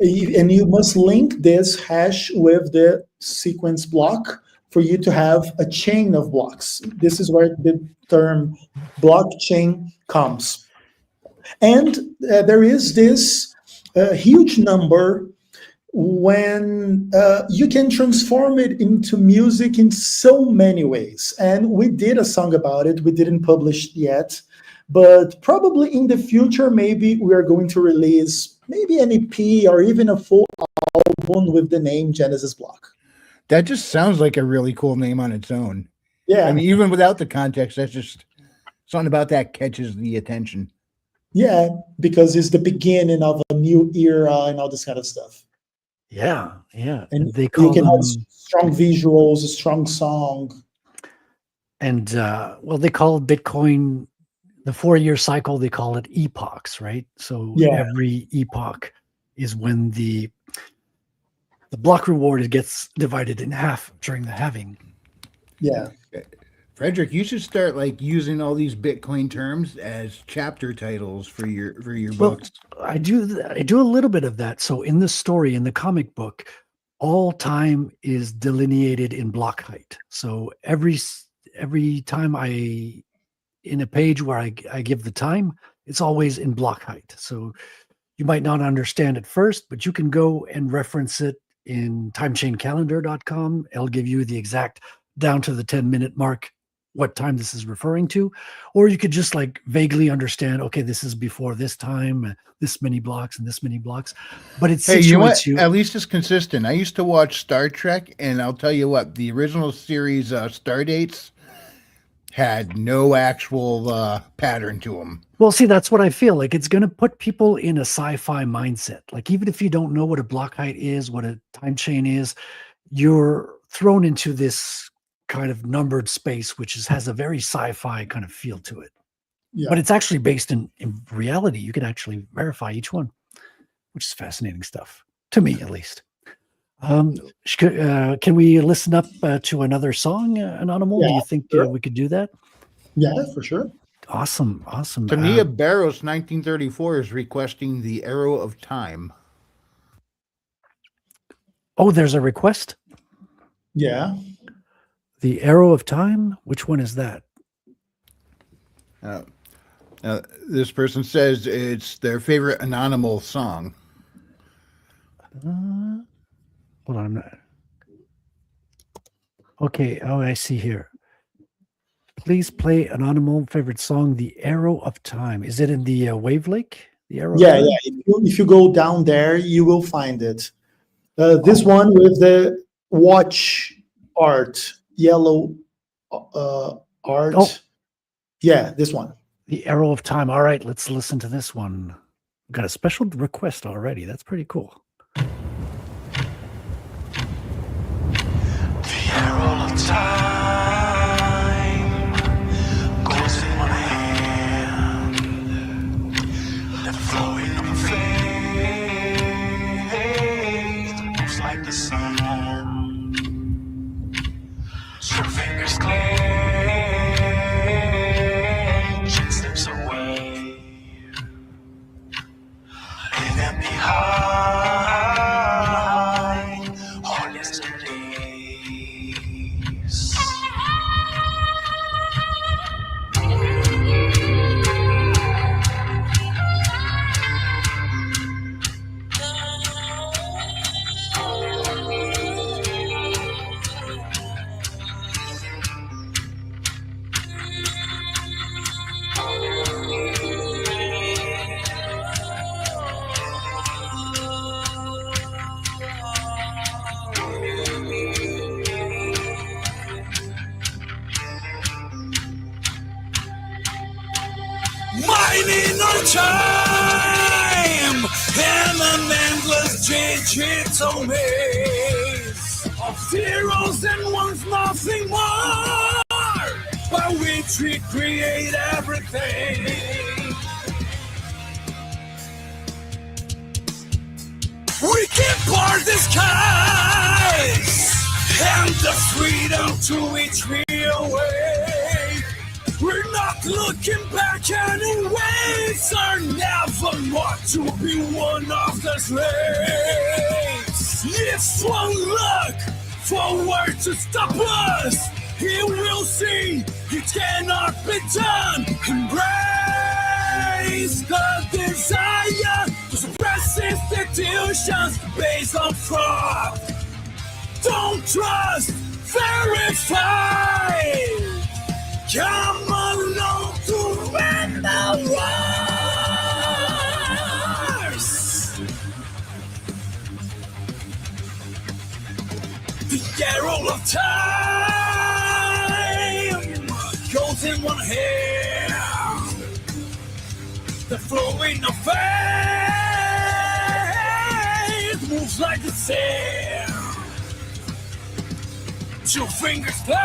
Speaker 5: and you must link this hash with the sequence block for you to have a chain of blocks. This is where the term blockchain comes. And there is this huge number when you can transform it into music in so many ways. And we did a song about it. We didn't publish it yet, but probably in the future, maybe we are going to release maybe an EP or even a full album with the name Genesis Block.
Speaker 4: That just sounds like a really cool name on its own.
Speaker 5: Yeah.
Speaker 4: I mean, even without the context, that's just something about that catches the attention.
Speaker 5: Yeah, because it's the beginning of a new era and all this kind of stuff.
Speaker 3: Yeah, yeah.
Speaker 5: And
Speaker 3: they call
Speaker 5: you can
Speaker 3: them,
Speaker 5: have strong visuals, a strong song.
Speaker 3: and well, they call Bitcoin the 4-year cycle. They call it epochs, right? So every epoch is when the block reward gets divided in half during the halving.
Speaker 5: Yeah.
Speaker 4: Frederic, you should start like using all these Bitcoin terms as chapter titles for your books.
Speaker 3: I do a little bit of that. So in the story, in the comic book, all time is delineated in block height. So every time in a page where I give the time, it's always in block height. So you might not understand it first, but you can go and reference it in timechaincalendar.com. It'll give you the exact down to the 10-minute mark what time this is referring to, or you could just like vaguely understand, okay, this is before this time, this many blocks and this many blocks, but it situates you.
Speaker 4: At least it's consistent. I used to watch Star Trek, and I'll tell you what, the original series Star Dates had no actual pattern to them.
Speaker 3: Well, see, that's what I feel like. It's going to put people in a sci-fi mindset. Like, even if you don't know what a block height is, what a time chain is, you're thrown into this kind of numbered space, which has a very sci-fi kind of feel to it. Yeah. But it's actually based in reality. You can actually verify each one, which is fascinating stuff, to me at least. Can we listen up to another song, Annonymal? Yeah, do you think we could do that?
Speaker 5: Yeah, for sure.
Speaker 3: Awesome.
Speaker 4: Tania Barros, 1934, is requesting the Arrow of Time.
Speaker 3: Oh, there's a request?
Speaker 5: Yeah.
Speaker 3: The Arrow of Time? Which one is that?
Speaker 4: This person says it's their favorite Annonymal song.
Speaker 3: Hold on. Okay. Oh, I see here. Please play Annonymal favorite song, The Arrow of Time. Is it in the wavlike? The Arrow.
Speaker 5: Yeah, yeah. If you go down there, you will find it. This one with the watch art, yellow art. Oh. Yeah, this one.
Speaker 3: The Arrow of Time. All right, let's listen to this one. We've got a special request already. That's pretty cool.
Speaker 8: The arrow of time goes in my hand, the flowing of faith moves like the sun. Your fingers clench and slips away, leaving behind all yesterdays. Mining our time in an endless digital maze of zeros and ones, nothing more, by which we create everything. We can part the skies and the freedom to which we awake. Looking back, anyways, are never more to be one of this race. If one look forward to stop us, he will see it cannot be done. Embrace the desire to suppress institutions based on fraud. Don't trust, verify. Come along to win the wars. The arrow of time goes in one hand. The flowing of faith moves like the sand. Two fingers blank,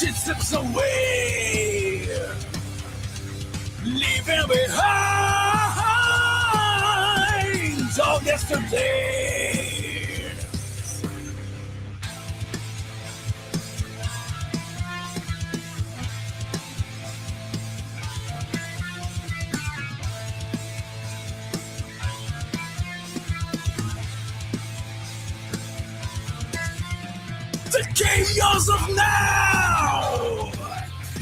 Speaker 8: it slips away, leaving behind all yesterday. The chaos of now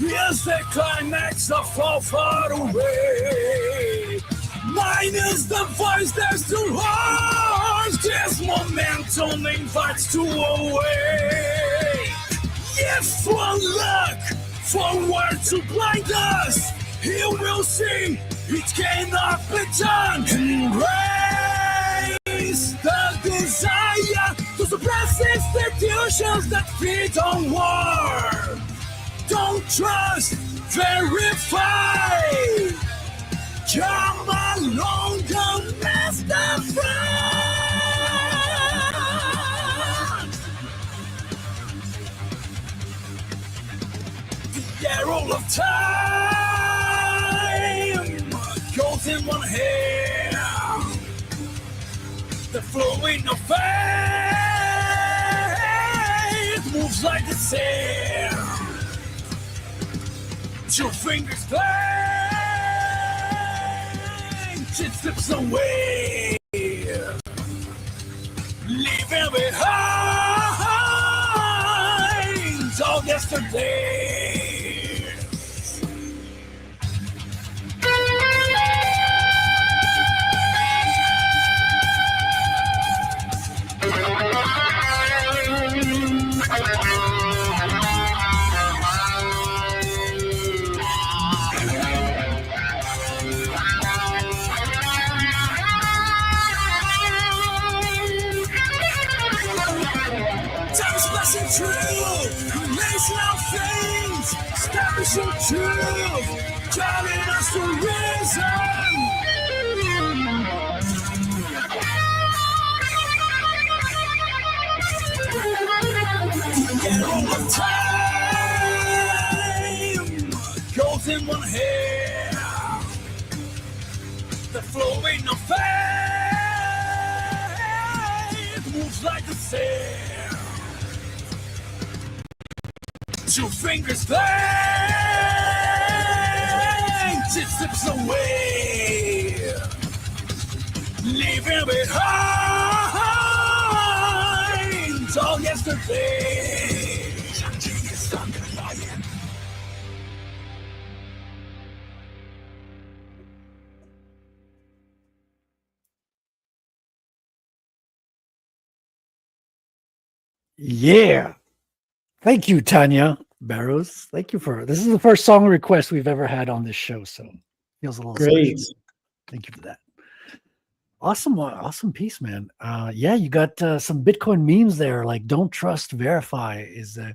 Speaker 8: is the climax of all far away. Mine is the voice that's too hard. This momentum invites to awake. If one look forward to blind us, he will see it cannot be done. Embrace the desire to suppress institutions that feed on war. Don't trust, verify. Come along, the master front. The arrow of time goes in one hand. The flowing of faith moves like the sand. Two fingers blank, it slips away, leaving behind all yesterday. Establishing truth, calling us to reason. The arrow of time goes in one hand. The flowing of faith moves like the sand. Two fingers blank, it slips away, leaving behind all yesterday.
Speaker 3: Yeah. Thank you, Tanya Barrows. Thank you for this. Is the first song request we've ever had on this show, so feels a little
Speaker 5: Great.
Speaker 3: special. Thank you for that. Awesome piece, man. Yeah, you got some Bitcoin memes there, like "Don't trust, verify." I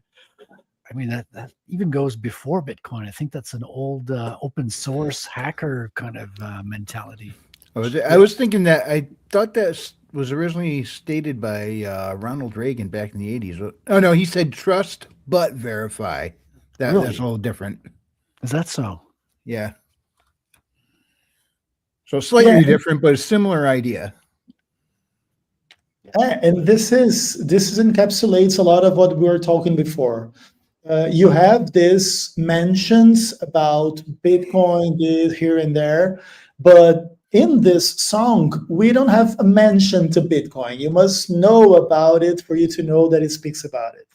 Speaker 3: mean that even goes before Bitcoin. I think that's an old open source hacker kind of mentality.
Speaker 4: I was thinking that. I thought that was originally stated by Ronald Reagan back in the 80s. Oh, no, he said trust but verify. That's a little different.
Speaker 3: Is that so?
Speaker 4: Yeah. So slightly different, but a similar idea.
Speaker 5: And this encapsulates a lot of what we were talking before. You have this mentions about Bitcoin here and there, but in this song, we don't have a mention to Bitcoin. You must know about it for you to know that it speaks about it.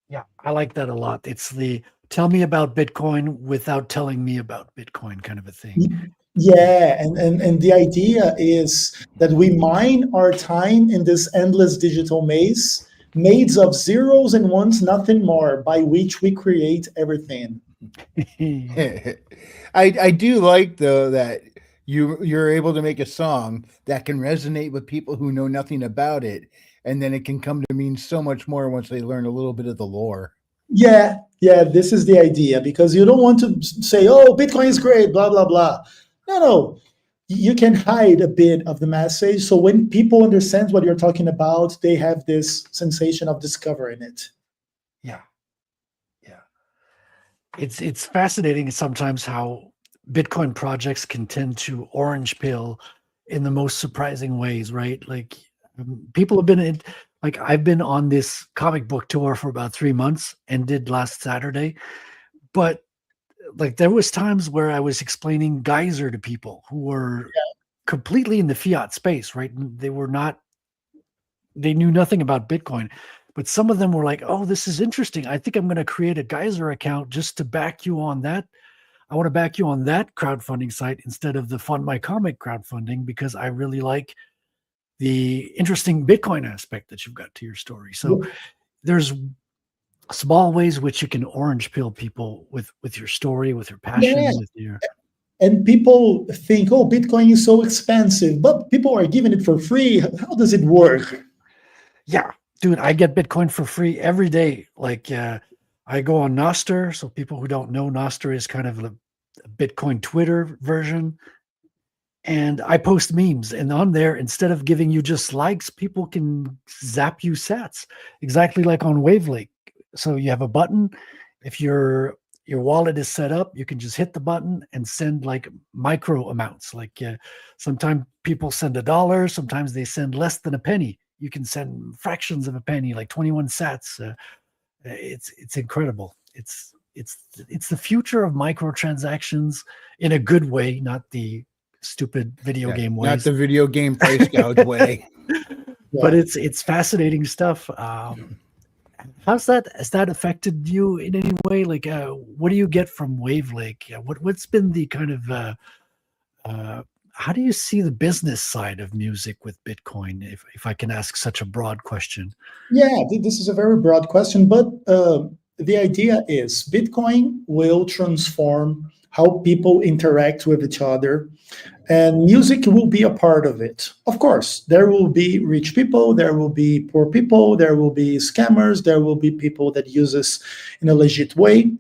Speaker 3: Yeah, I like that a lot. It's the tell me about Bitcoin without telling me about Bitcoin kind of a thing.
Speaker 5: Yeah, and the idea is that we mine our time in this endless digital maze, made of zeros and ones, nothing more, by which we create everything.
Speaker 4: I do like though that you're able to make a song that can resonate with people who know nothing about it, and then it can come to mean so much more once they learn a little bit of the lore.
Speaker 5: Yeah, this is the idea, because you don't want to say, oh, Bitcoin is great, blah, blah, blah. No. You can hide a bit of the message. So when people understand what you're talking about, they have this sensation of discovering it.
Speaker 3: Yeah. It's fascinating sometimes how Bitcoin projects can tend to orange pill in the most surprising ways, right? Like people have been like I've been on this comic book tour for about 3 months, ended last Saturday, but like there was times where I was explaining Geyser to people who were completely in the fiat space, right? They knew nothing about Bitcoin, but some of them were like, oh, this is interesting. I think I'm going to create a Geyser account just to back you on that. I want to back you on that crowdfunding site instead of the FundMyComic crowdfunding, because I really like the interesting Bitcoin aspect that you've got to your story. So there's small ways which you can orange pill people with your story, with your passion, with your.
Speaker 5: And people think, oh, Bitcoin is so expensive, but people are giving it for free. How does it work?
Speaker 3: Yeah, dude, I get Bitcoin for free every day. Like I go on NOSTR. So people who don't know, NOSTR is kind of a Bitcoin Twitter version. And I post memes, and on there, instead of giving you just likes, people can zap you sats, exactly like on wavlike. So you have a button. If your wallet is set up, you can just hit the button and send like micro amounts. Like sometimes people send $1, sometimes they send less than a penny. You can send fractions of a penny, like 21 sats. It's incredible. It's the future of microtransactions in a good way, not the stupid video game ways.
Speaker 4: Not the video game price gouge way.
Speaker 3: But it's fascinating stuff. Has that affected you in any way? Like, what do you get from wavlike? What's been the kind of how do you see the business side of music with Bitcoin? If I can ask such a broad question.
Speaker 5: Yeah, this is a very broad question, but the idea is Bitcoin will transform how people interact with each other, and music will be a part of it. Of course, there will be rich people, there will be poor people, there will be scammers, there will be people that use this in a legit way.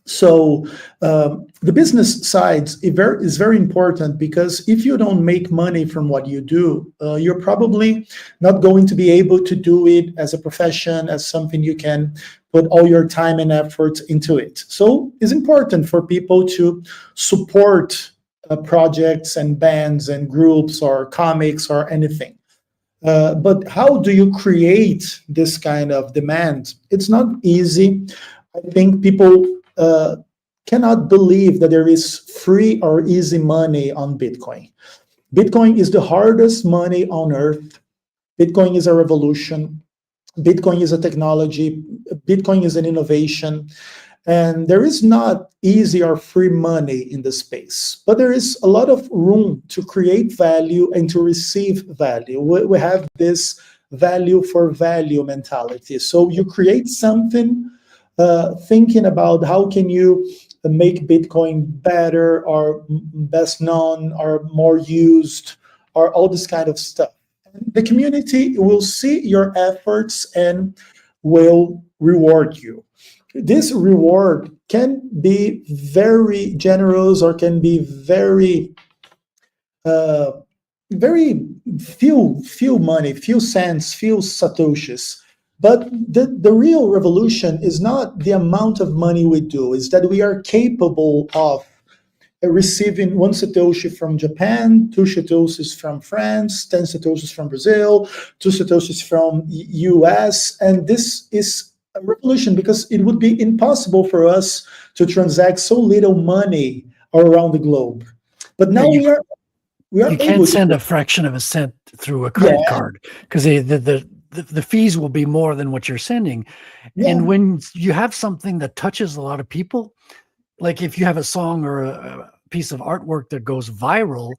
Speaker 5: So the business side is very important, because if you don't make money from what you do, you're probably not going to be able to do it as a profession, as something you can put all your time and effort into it. So it's important for people to support projects and bands and groups or comics or anything. But how do you create this kind of demand? It's not easy. I think people cannot believe that there is free or easy money on Bitcoin. Bitcoin is the hardest money on earth. Bitcoin is a revolution. Bitcoin is a technology. Bitcoin is an innovation. And there is not easy or free money in the space, but there is a lot of room to create value and to receive value. We have this value for value mentality. So you create something thinking about how can you make Bitcoin better or best known or more used or all this kind of stuff. The community will see your efforts and will reward you. This reward can be very generous or can be very few money, few cents, few satoshis. But the real revolution is not the amount of money we do, is that we are capable of receiving 1 satoshi from Japan, 2 satoshis from France, 10 satoshis from Brazil, 2 satoshis from US, and this is a revolution, because it would be impossible for us to transact so little money around the globe. But now
Speaker 3: Yeah,
Speaker 5: we are
Speaker 3: you
Speaker 5: able
Speaker 3: can't
Speaker 5: to
Speaker 3: send
Speaker 5: do
Speaker 3: a fraction of a cent through a credit card because the fees will be more than what you're sending.
Speaker 5: Yeah.
Speaker 3: And when you have something that touches a lot of people, like if you have a song or a piece of artwork that goes viral,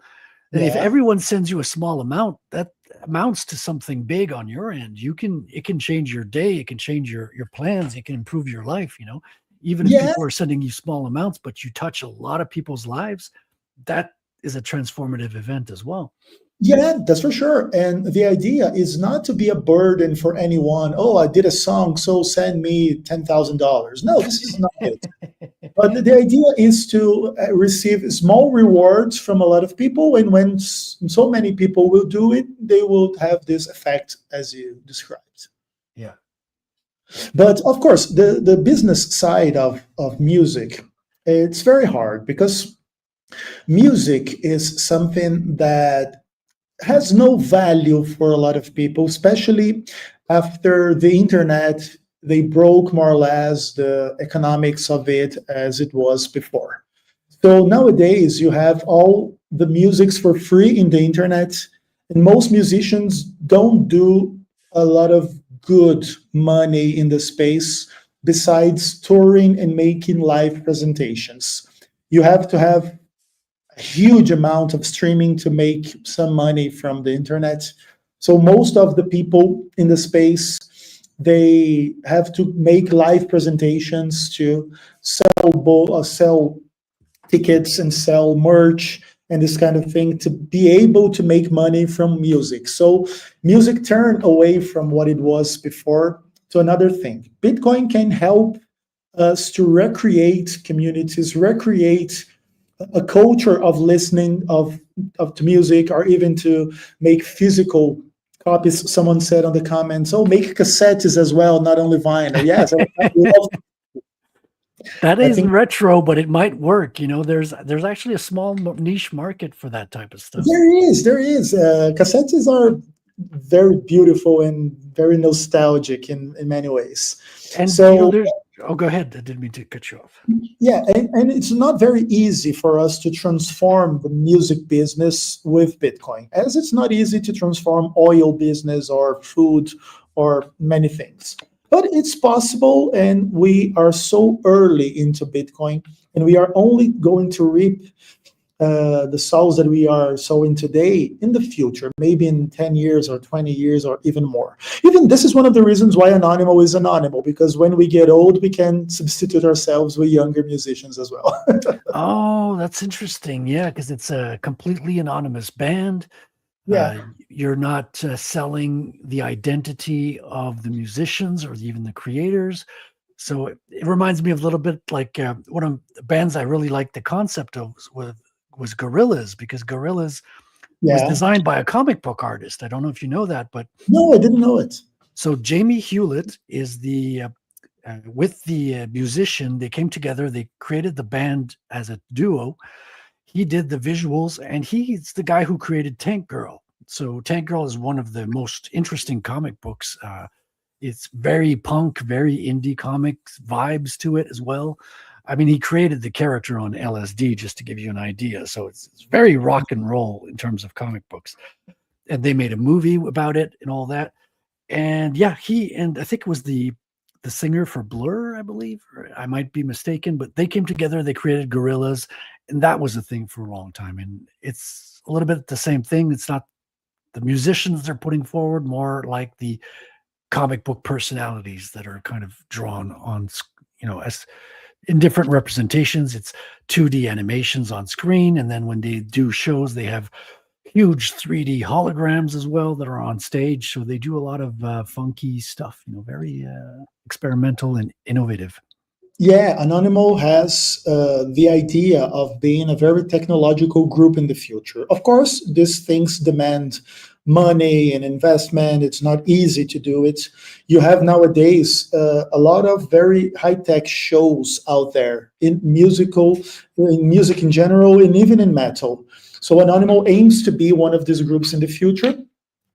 Speaker 3: then if
Speaker 5: Yeah.
Speaker 3: everyone sends you a small amount, that amounts to something big on your end. It can change your day, it can change your plans, it can improve your life, even if
Speaker 5: Yeah.
Speaker 3: people are sending you small amounts, but you touch a lot of people's lives, that is a transformative event as well.
Speaker 5: Yeah, that's for sure. And the idea is not to be a burden for anyone. Oh, I did a song, so send me $10,000. No, this is not it. But the idea is to receive small rewards from a lot of people. And when so many people will do it, they will have this effect as you described.
Speaker 3: Yeah.
Speaker 5: But of course, the business side of music, it's very hard, because music is something that has no value for a lot of people, especially after the internet. They broke more or less the economics of it as it was before. So nowadays you have all the musics for free in the internet, and most musicians don't do a lot of good money in the space besides touring and making live presentations. You have to have a huge amount of streaming to make some money from the internet. So most of the people in the space, they have to make live presentations to sell tickets and sell merch and this kind of thing to be able to make money from music. So music turned away from what it was before to another thing. Bitcoin can help us to recreate communities, recreate a culture of listening to music, or even to make physical copies. Someone said on the comments, "Oh, make cassettes as well, not only vinyl." Yes, I love
Speaker 3: that
Speaker 5: I
Speaker 3: is
Speaker 5: think-
Speaker 3: retro, but it might work. There's actually a small niche market for that type of stuff.
Speaker 5: There is. Cassettes are very beautiful and very nostalgic in many ways.
Speaker 3: And
Speaker 5: So
Speaker 3: go ahead. I didn't mean to cut you off.
Speaker 5: yeah, and it's not very easy for us to transform the music business with Bitcoin, as it's not easy to transform oil business or food or many things. But it's possible, and we are so early into Bitcoin, and we are only going to reap the souls that we are sowing today in the future, maybe in 10 years or 20 years or even more. Even this is one of the reasons why Annonymal is Annonymal, because when we get old, we can substitute ourselves with younger musicians as well.
Speaker 3: Oh, that's interesting. Yeah, because it's a completely anonymous band.
Speaker 5: Yeah.
Speaker 3: You're not selling the identity of the musicians or even the creators. So it reminds me of a little bit like one of the bands I really liked the concept of was Gorillaz, because Gorillaz was designed by a comic book artist. I don't know if you know that, but
Speaker 5: No, I didn't know it.
Speaker 3: so Jamie Hewlett is with the musician. They came together. They created the band as a duo. He did the visuals, and he's the guy who created Tank Girl. So Tank Girl is one of the most interesting comic books. It's very punk, very indie comics vibes to it as well. I mean, he created the character on LSD, just to give you an idea. So it's very rock and roll in terms of comic books. And they made a movie about it and all that. And yeah, I think it was the singer for Blur, I believe, or I might be mistaken, but they came together, they created Gorillaz, and that was a thing for a long time. And it's a little bit the same thing. It's not the musicians they're putting forward, more like the comic book personalities that are kind of drawn on, as in different representations. It's 2D animations on screen, and then when they do shows, they have huge 3D holograms as well that are on stage. So they do a lot of funky stuff, very experimental and innovative.
Speaker 5: Yeah, Annonymal has the idea of being a very technological group in the future. Of course, these things demand money and investment. It's not easy to do it. You have nowadays a lot of very high-tech shows out there in music in general, and even in metal. So Annonymal aims to be one of these groups in the future.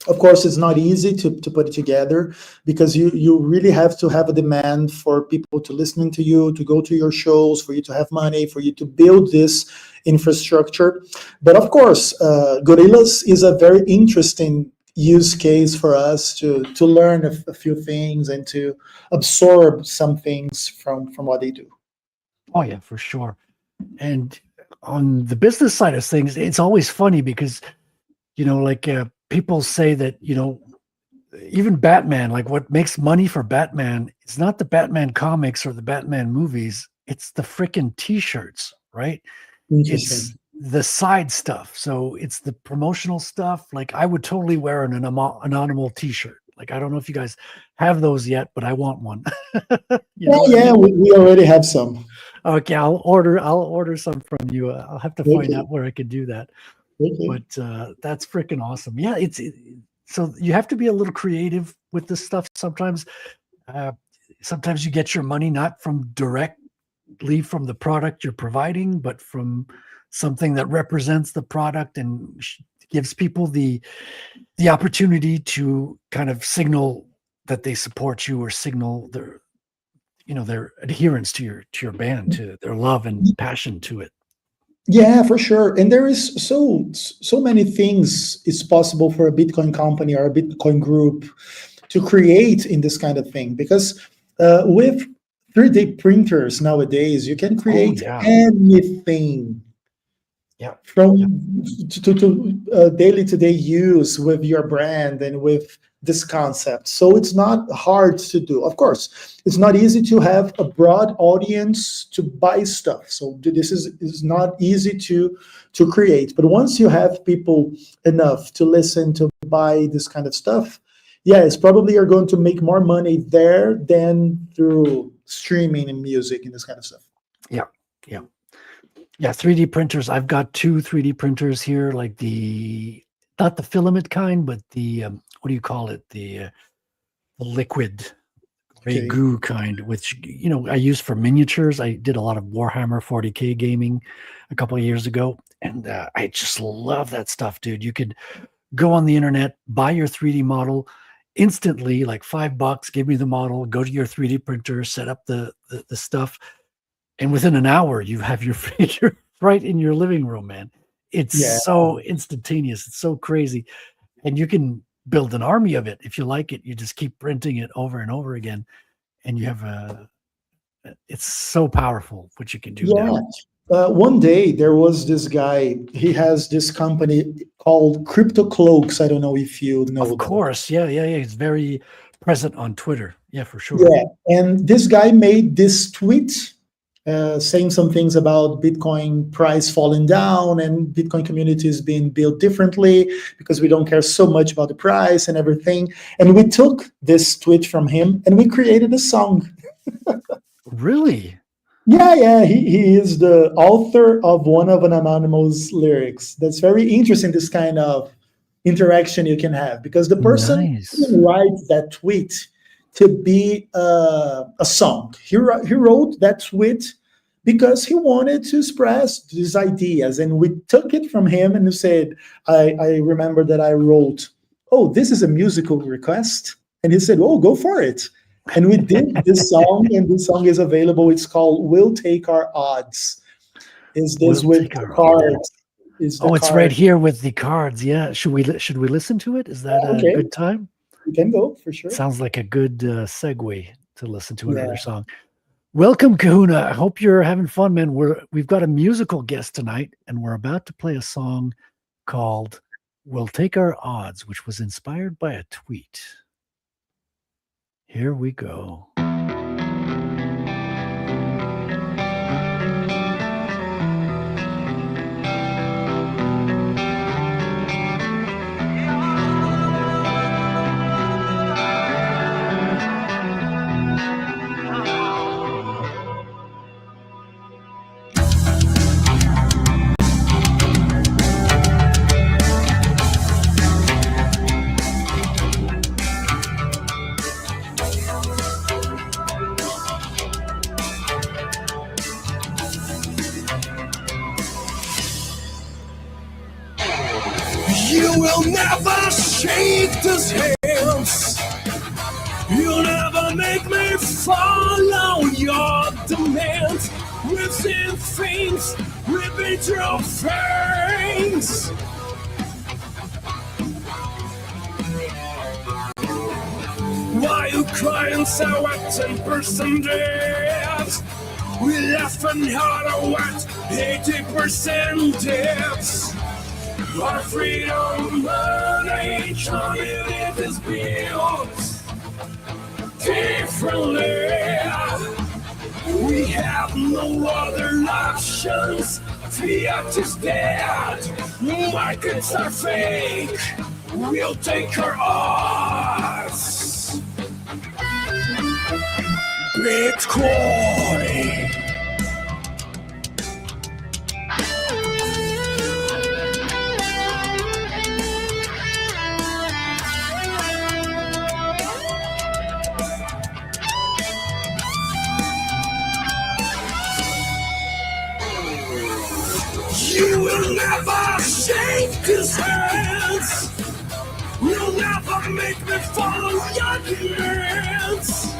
Speaker 5: Of course, it's not easy to put it together because you really have to have a demand for people to listen to you, to go to your shows, for you to have money, for you to build this infrastructure. But of course, Gorillas is a very interesting use case for us to learn a few things and to absorb some things from what they do.
Speaker 3: Oh yeah, for sure. And on the business side of things, it's always funny because, like people say that, even Batman, like what makes money for Batman, it's not the Batman comics or the Batman movies, it's the freaking t-shirts, right? It's the side stuff. So it's the promotional stuff. Like I would totally wear an Annonymal t-shirt. Like, I don't know if you guys have those yet, but I want one.
Speaker 5: We already have some.
Speaker 3: Okay, I'll order some from you. I'll have to find out where I could do that.
Speaker 5: Okay.
Speaker 3: But that's freaking awesome. Yeah, so you have to be a little creative with this stuff sometimes. Sometimes you get your money not from directly from the product you're providing, but from something that represents the product and gives people the opportunity to kind of signal that they support you or signal their adherence to your band, to their love and passion to it.
Speaker 5: Yeah, for sure. And there is so many things it's possible for a Bitcoin company or a Bitcoin group to create in this kind of thing, because with 3D printers nowadays, you can create anything.
Speaker 3: Yeah.
Speaker 5: From to daily to day use with your brand and with this concept. So it's not hard to do. Of course, it's not easy to have a broad audience to buy stuff. So this is not easy to create. But once you have people enough to listen, to buy this kind of stuff, it's probably you're going to make more money there than through streaming and music and this kind of stuff.
Speaker 3: Yeah, 3D printers. I've got 2 3D printers here, like not the filament kind, but the what do you call it? The liquid gray goo kind, which I use for miniatures. I did a lot of Warhammer 40K gaming a couple of years ago, and I just love that stuff, dude. You could go on the internet, buy your 3D model instantly, like $5, give me the model, go to your 3D printer, set up the stuff. And within an hour, you have your figure right in your living room, man. It's so instantaneous. It's so crazy. And you can build an army of it. If you like it, you just keep printing it over and over again. And you have it's so powerful what you can do now.
Speaker 5: One day, there was this guy. He has this company called Crypto Cloaks. I don't know if you know.
Speaker 3: Of course. Yeah. He's very present on Twitter. Yeah, for sure.
Speaker 5: Yeah. And this guy made this tweet saying some things about Bitcoin price falling down and Bitcoin communities being built differently because we don't care so much about the price and everything. And we took this tweet from him and we created a song.
Speaker 3: Really?
Speaker 5: Yeah. He is the author of one of Annonymal's lyrics. That's very interesting, this kind of interaction you can have, because the person who writes that tweet to be a song. He wrote that tweet because he wanted to express these ideas, and we took it from him and said, I remember that I wrote, this is a musical request. And he said, go for it. And we did this song, and this song is available. It's called We'll Take Our Odds. Is this with the cards?
Speaker 3: It's right here with the cards. Yeah. Should we listen to it? Is that a good time?
Speaker 5: You can go for sure.
Speaker 3: Sounds like a good segue to listen to another song. Welcome, Kahuna. I hope you're having fun, man. We've got a musical guest tonight, and we're about to play a song called We'll Take Our Odds, which was inspired by a tweet. Here we go.
Speaker 8: You will never shake this hands. You'll never make me follow your demands. We've seen things ripping through veins. Why you crying so at 10% debt? We laughing harder at 80% debts. Our freedom money communities built differently. We have no other options. Fiat is dead. Markets are fake. We'll take care of us. Bitcoin. You will never shake his hands. You'll never make me follow your demands.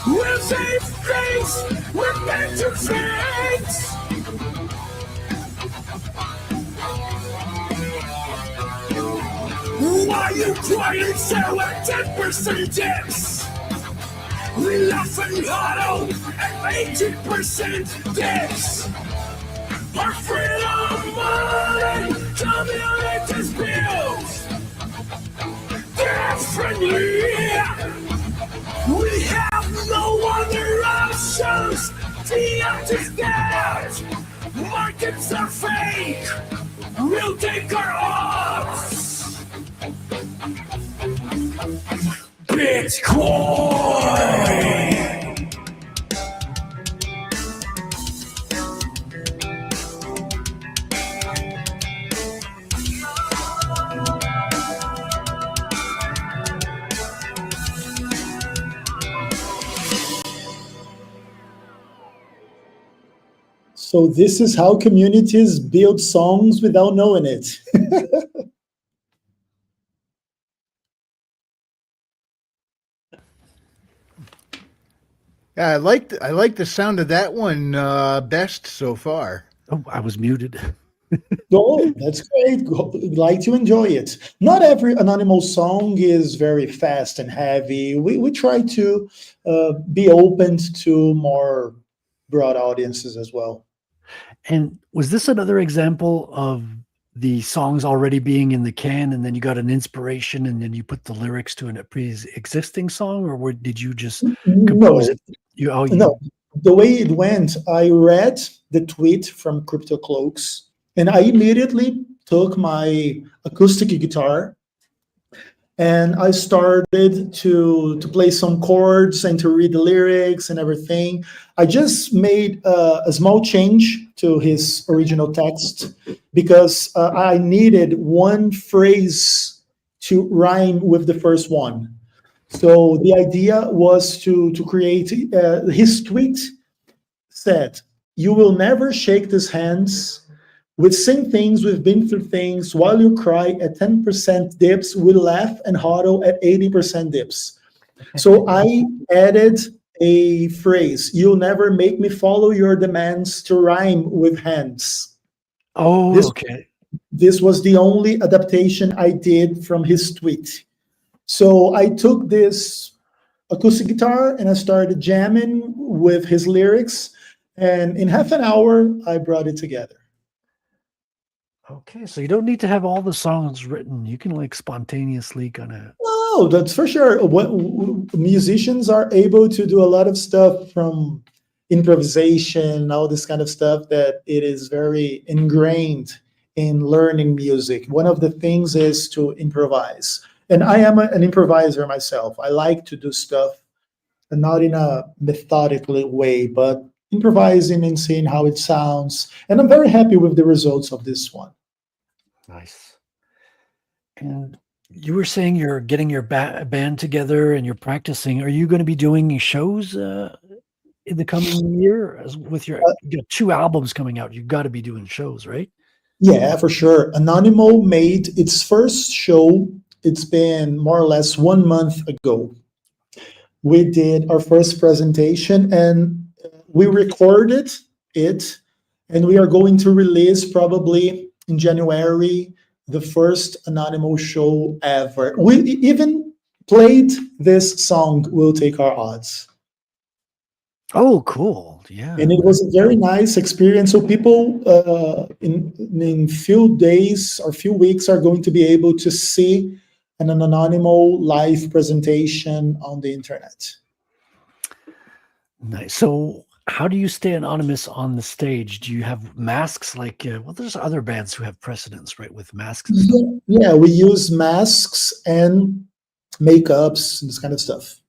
Speaker 8: We'll say things we're meant to face. Why you crying so at 10% debts? We laughing hard at 80% debts. Our freedom money communities built differently. We have no other options. Fiat is dead. Markets are fake. We'll take our odds. Bitcoin.
Speaker 5: So this is how communities build songs without knowing it.
Speaker 4: Yeah, I like the sound of that one best so far.
Speaker 3: Oh, I was muted.
Speaker 5: Oh, that's great. Like to enjoy it. Not every Annonymal song is very fast and heavy. We try to be open to more broad audiences as well.
Speaker 3: And was this another example of the songs already being in the can, and then you got an inspiration, and then you put the lyrics to a pre-existing song, or did you just compose it?
Speaker 5: No, the way it went, I read the tweet from Crypto Cloaks, and I immediately took my acoustic guitar and I started to play some chords and to read the lyrics and everything. I just made a small change to his original text because I needed one phrase to rhyme with the first one. So the idea was to create, his tweet said, "You will never shake these hands. We've seen things, we've been through things. While you cry at 10% dips, we laugh and huddle at 80% dips." So I added a phrase, "You'll never make me follow your demands," to rhyme with hands.
Speaker 3: Oh, okay.
Speaker 5: This was the only adaptation I did from his tweet. So I took this acoustic guitar and I started jamming with his lyrics. And in half an hour, I brought it together.
Speaker 3: Okay, so you don't need to have all the songs written. You can like spontaneously kind of.
Speaker 5: Oh, that's for sure. Musicians are able to do a lot of stuff from improvisation, all this kind of stuff that it is very ingrained in learning music. One of the things is to improvise. And I am an improviser myself. I like to do stuff, not in a methodical way, but improvising and seeing how it sounds. And I'm very happy with the results of this one.
Speaker 3: Nice. And you were saying you're getting your band together and you're practicing. Are you going to be doing shows in the coming year with your you got 2 albums coming out? You've got to be doing shows, right?
Speaker 5: Yeah, for sure. Annonymal made its first show. It's been more or less 1 month ago. We did our first presentation and we recorded it, and we are going to release probably in January the first Annonymal show ever. We even played this song, We'll Take Our Odds.
Speaker 3: Oh, cool. Yeah.
Speaker 5: And it was a very nice experience. So people in few days or few weeks are going to be able to see an Annonymal live presentation on the internet.
Speaker 3: Nice. So how do you stay anonymous on the stage? Do you have masks like, well, there's other bands who have precedence, right, with masks and stuff?
Speaker 5: Yeah, we use masks and makeups and this kind of stuff.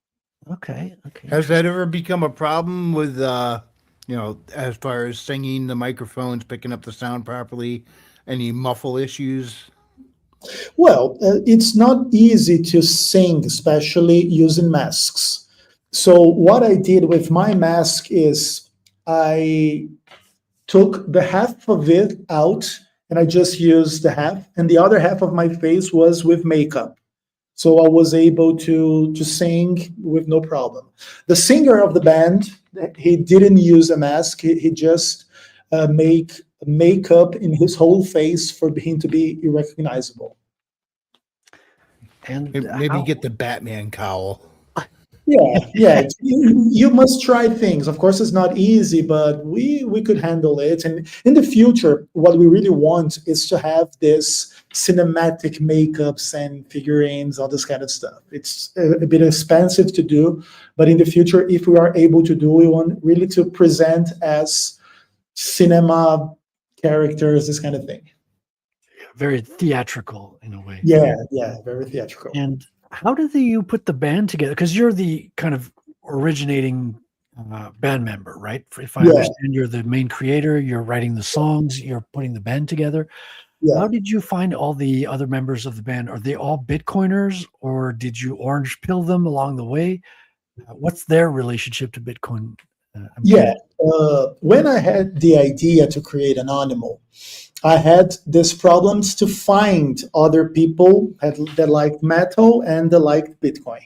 Speaker 3: Okay.
Speaker 4: Has that ever become a problem with, as far as singing, the microphones, picking up the sound properly, any muffle issues?
Speaker 5: Well, it's not easy to sing, especially using masks. So what I did with my mask is I took the half of it out and I just used the half, and the other half of my face was with makeup. So I was able to sing with no problem. The singer of the band, he didn't use a mask. He just make makeup in his whole face for him to be irrecognizable.
Speaker 3: And
Speaker 4: Maybe get the Batman cowl.
Speaker 5: Yeah. You must try things. Of course, it's not easy, but we could handle it. And in the future, what we really want is to have this cinematic makeups and figurines, all this kind of stuff. It's a bit expensive to do, but in the future, if we are able to do, we want really to present as cinema characters, this kind of thing.
Speaker 3: very theatrical in a way.
Speaker 5: Yeah, very theatrical.
Speaker 3: And how did you put the band together? Because you're the kind of originating band member, right? If I understand, you're the main creator, you're writing the songs, you're putting the band together.
Speaker 5: Yeah.
Speaker 3: How did you find all the other members of the band? Are they all Bitcoiners, or did you orange pill them along the way? What's their relationship to Bitcoin?
Speaker 5: When I had the idea to create Annonymal, I had these problems to find other people that liked metal and that liked Bitcoin.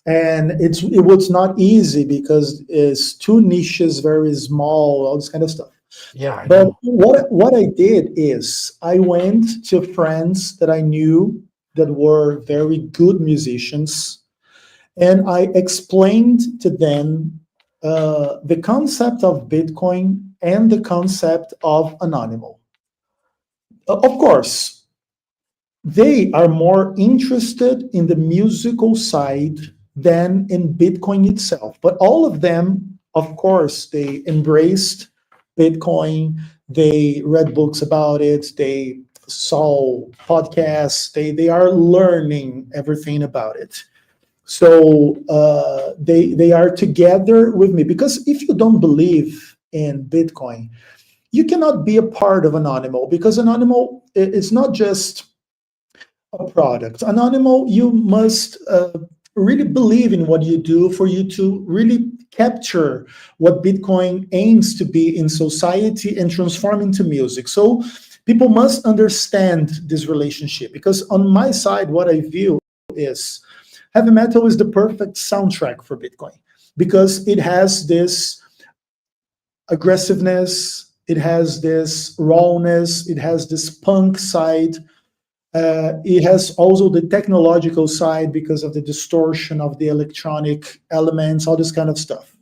Speaker 5: And it was not easy because it's two niches, very small, all this kind of stuff.
Speaker 3: Yeah.
Speaker 5: But what I did is I went to friends that I knew that were very good musicians, and I explained to them the concept of Bitcoin and the concept of Annonymal. Of course, they are more interested in the musical side than in Bitcoin itself. But all of them, of course, they embraced Bitcoin. They read books about it. They saw podcasts. They are learning everything about it. So they are together with me, because if you don't believe in Bitcoin, you cannot be a part of Annonymal, because Annonymal is not just a product. Annonymal, you must really believe in what you do for you to really capture what Bitcoin aims to be in society and transform into music. So people must understand this relationship, because on my side, what I view is heavy metal is the perfect soundtrack for Bitcoin, because it has this aggressiveness, it has this rawness, it has this punk side. It has also the technological side because of the distortion of the electronic elements, all this kind of stuff.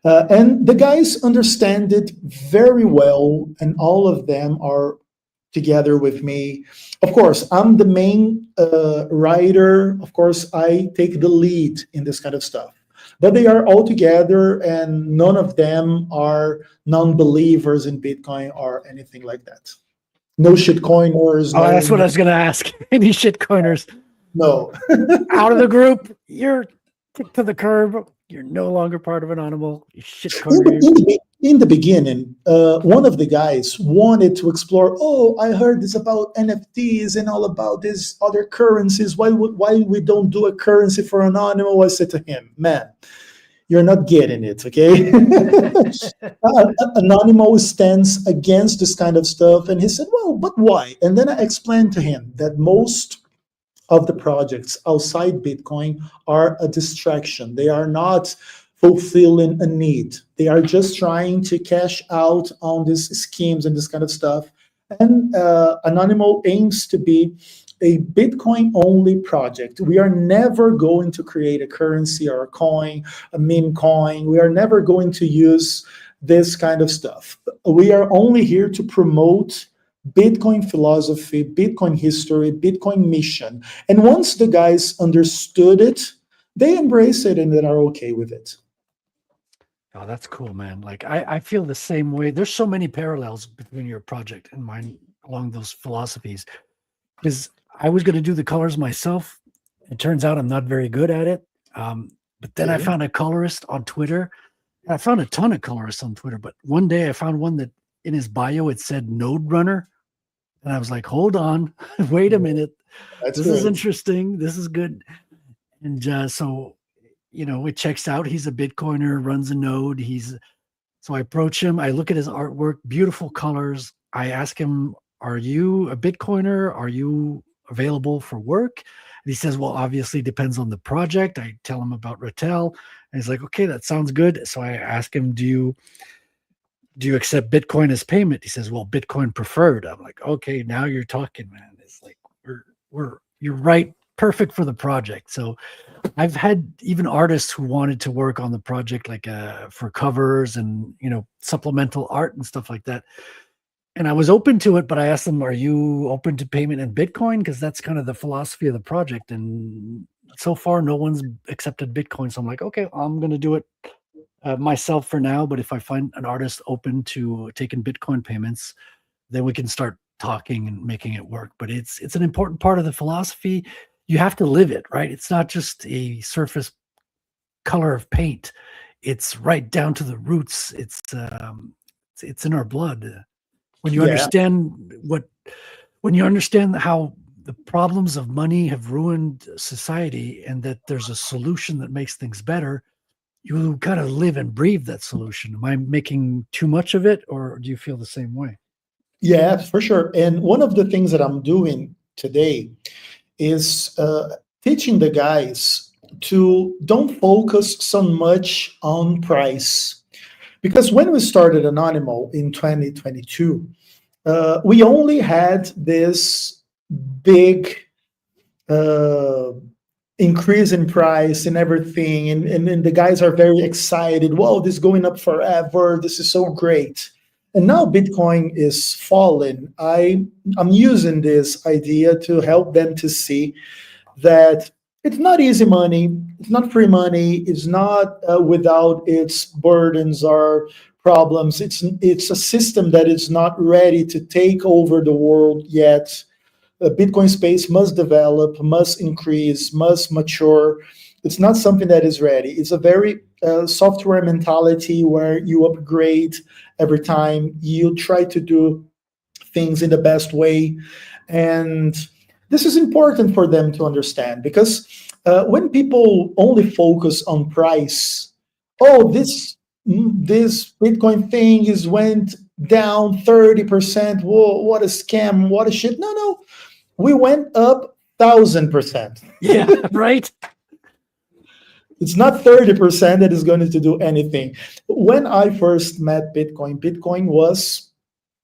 Speaker 5: And the guys understand it very well, and all of them are together with me. Of course, I'm the main writer. Of course, I take the lead in this kind of stuff. But they are all together, and none of them are non-believers in Bitcoin or anything like that. No shitcoiners.
Speaker 3: Oh, that's what I was going to ask. Any shitcoiners?
Speaker 5: No.
Speaker 3: Out of the group. You're kicked to the curb. You're no longer part of Annonymal. You shitcoiner.
Speaker 5: In the beginning, one of the guys wanted to explore, I heard this about NFTs and all about these other currencies. Why we don't do a currency for Annonymal? I said to him, man, you're not getting it, okay? Annonymal stands against this kind of stuff, and he said, well, but why? And then I explained to him that most of the projects outside Bitcoin are a distraction. They are not fulfilling a need. They are just trying to cash out on these schemes and this kind of stuff. And Annonymal aims to be a Bitcoin-only project. We are never going to create a currency or a coin, a meme coin. We are never going to use this kind of stuff. We are only here to promote Bitcoin philosophy, Bitcoin history, Bitcoin mission. And once the guys understood it, they embrace it and they are okay with it.
Speaker 3: Oh, that's cool, man. Like I feel the same way. There's so many parallels between your project and mine along those philosophies. Because I was going to do the colors myself. It turns out I'm not very good at it. But then I found a colorist on Twitter. I found a ton of colorists on Twitter. But one day I found one that in his bio, it said Node Runner. And I was like, hold on, wait a minute. This is interesting. This is good. And so, you know, it checks out. He's a Bitcoiner, runs a node. So I approach him. I look at his artwork, beautiful colors. I ask him, are you a Bitcoiner? Are you available for work? And he says, well, obviously depends on the project. I tell him about Ratel. And he's like, okay, that sounds good. So I ask him, do you accept Bitcoin as payment? He says, well, Bitcoin preferred. I'm like, okay, now you're talking, man. It's like, you're right. Perfect for the project. So I've had even artists who wanted to work on the project, like for covers and, you know, supplemental art and stuff like that. And I was open to it, but I asked them, are you open to payment in Bitcoin? Because that's kind of the philosophy of the project. And so far, no one's accepted Bitcoin. So I'm like, okay, I'm going to do it myself for now. But if I find an artist open to taking Bitcoin payments, then we can start talking and making it work. But it's an important part of the philosophy. You have to live it, right? It's not just a surface color of paint. It's right down to the roots. It's in our blood. When you understand when you understand how the problems of money have ruined society and that there's a solution that makes things better, you kind of live and breathe that solution. Am I making too much of it, or do you feel the same way?
Speaker 5: Yeah, for sure. And one of the things that I'm doing today is teaching the guys to don't focus so much on price. Because when we started Annonymal in 2022, we only had this big increase in price and everything. And the guys are very excited. Whoa, this is going up forever. This is so great. And now Bitcoin is falling. I'm using this idea to help them to see that it's not easy money. It's not free money. It's not without its burdens or problems. It's a system that is not ready to take over the world yet. Bitcoin space must develop, must increase, must mature. It's not something that is ready. It's a very software mentality where you upgrade every time. You try to do things in the best way. And this is important for them to understand, because when people only focus on price, oh, this Bitcoin thing went down 30%. Whoa, what a scam! What a shit! No, we went up 1,000%.
Speaker 3: Yeah, right.
Speaker 5: It's not 30% that is going to do anything. When I first met Bitcoin was,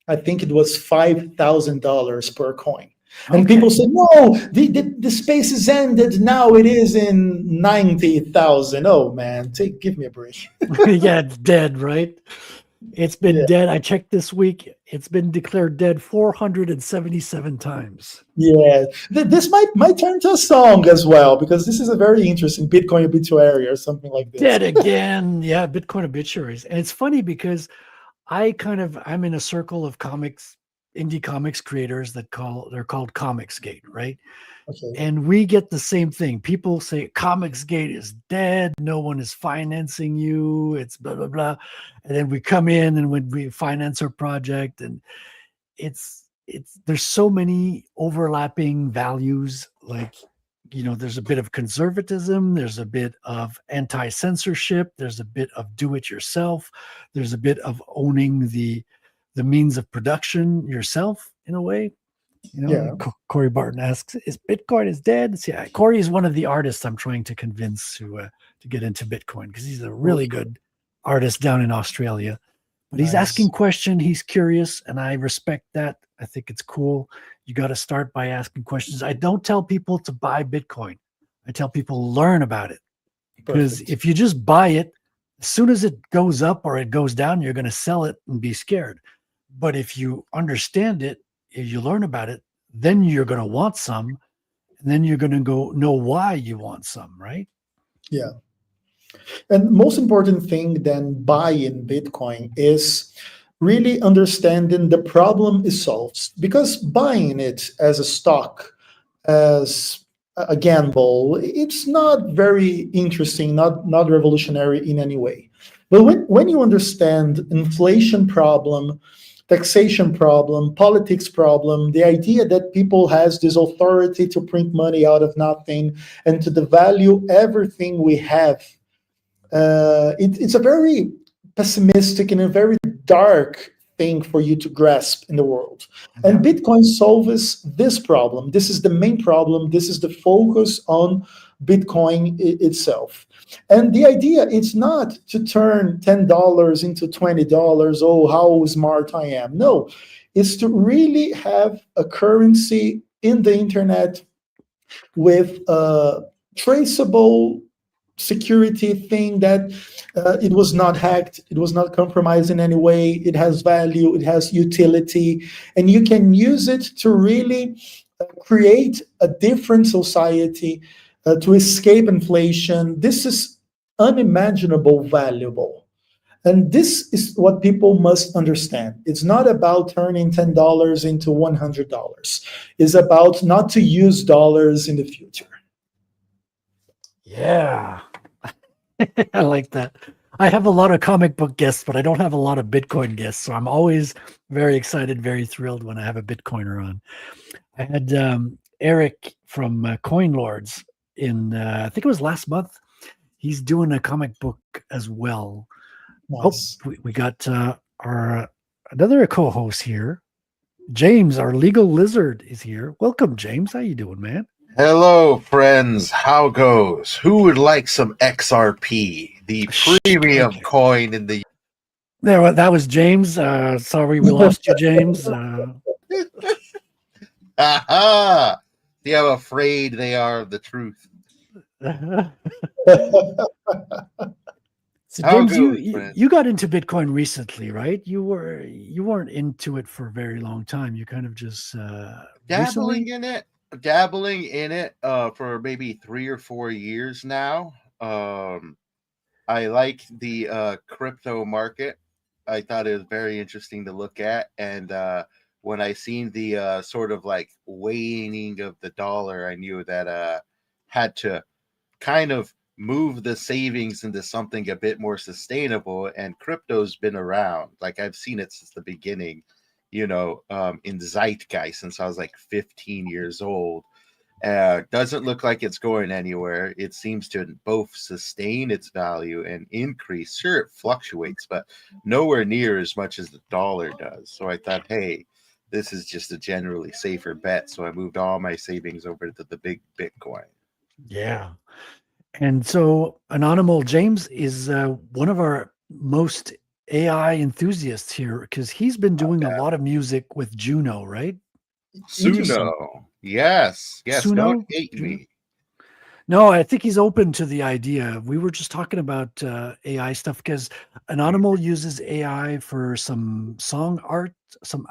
Speaker 5: I think it was $5,000 per coin. And people say, no, the space is ended. Now it is in 90,000. Oh, man, give me a break.
Speaker 3: Yeah, it's dead, right? It's been dead. I checked this week. It's been declared dead 477 times.
Speaker 5: Yeah, this might turn to a song as well, because this is a very interesting Bitcoin obituary or something like this.
Speaker 3: Dead again. Yeah, Bitcoin obituaries. And it's funny because I'm in a circle of indie comics creators they're called Comicsgate, right?
Speaker 5: Okay.
Speaker 3: And we get the same thing. People say Comicsgate is dead. No one is financing you. It's blah, blah, blah. And then we come in and when we finance our project, and there's so many overlapping values. Like there's a bit of conservatism, there's a bit of anti-censorship, there's a bit of do-it-yourself, there's a bit of owning the means of production yourself in a way. Corey Barton asks, "Is Bitcoin is dead?" See, Corey is one of the artists I'm trying to convince to get into Bitcoin, because he's a really good artist down in Australia. But he's asking questions. He's curious, and I respect that. I think it's cool. You got to start by asking questions. I don't tell people to buy Bitcoin. I tell people learn about it, because if you just buy it, as soon as it goes up or it goes down, you're going to sell it and be scared. But if you understand it, if you learn about it, then you're going to want some, and then you're going to go know why you want some, right?
Speaker 5: Yeah. And most important thing than buying Bitcoin is really understanding the problem is solved, because buying it as a stock, as a gamble, it's not very interesting, not revolutionary in any way. But when you understand inflation problem, taxation problem, politics problem, the idea that people has this authority to print money out of nothing and to devalue everything we have, it's a very pessimistic and a very dark thing for you to grasp in the world. And Bitcoin solves this problem. This is the main problem. This is the focus on Bitcoin itself. And the idea is not to turn $10 into $20. Oh, how smart I am. No, it's to really have a currency in the internet with a traceable security thing that it was not hacked, it was not compromised in any way, it has value, it has utility, and you can use it to really create a different society, to escape inflation. This is unimaginable valuable. And this is what people must understand. It's not about turning $10 into $100. It's about not to use dollars in the future.
Speaker 3: Yeah. I like that. I have a lot of comic book guests, but I don't have a lot of Bitcoin guests. So I'm always very excited, very thrilled when I have a Bitcoiner on. I had Eric from Coin Lords in, I think it was last month. He's doing a comic book as well.
Speaker 5: Nice.
Speaker 3: Oh, we got our another co-host here. James, our legal lizard, is here. Welcome, James. How you doing, man?
Speaker 9: Hello, friends. How goes? Who would like some XRP, the premium coin in the...
Speaker 3: There, that was James. Sorry we lost you, James.
Speaker 9: Aha! See how afraid they are of the truth.
Speaker 3: So James, you got into Bitcoin recently, right? You weren't into it for a very long time. You kind of just
Speaker 9: dabbling in it for maybe 3 or 4 years now. I like the crypto market. I thought it was very interesting to look at, and when I seen the sort of like waning of the dollar, I knew that had to kind of move the savings into something a bit more sustainable. And crypto's been around, like I've seen it since the beginning, in zeitgeist since I was like 15 years old. Doesn't look like it's going anywhere. It seems to both sustain its value and increase. Sure, it fluctuates, but nowhere near as much as the dollar does. So I thought, hey, this is just a generally safer bet. So I moved all my savings over to the big Bitcoin.
Speaker 3: Yeah. And so Annonymal James is one of our most AI enthusiasts here, because he's been doing a lot of music with Juno, right?
Speaker 9: Suno. Yes.
Speaker 3: Suno?
Speaker 9: Don't hate me.
Speaker 3: No, I think he's open to the idea. We were just talking about AI stuff, because Annonymal uses AI for some song art, some,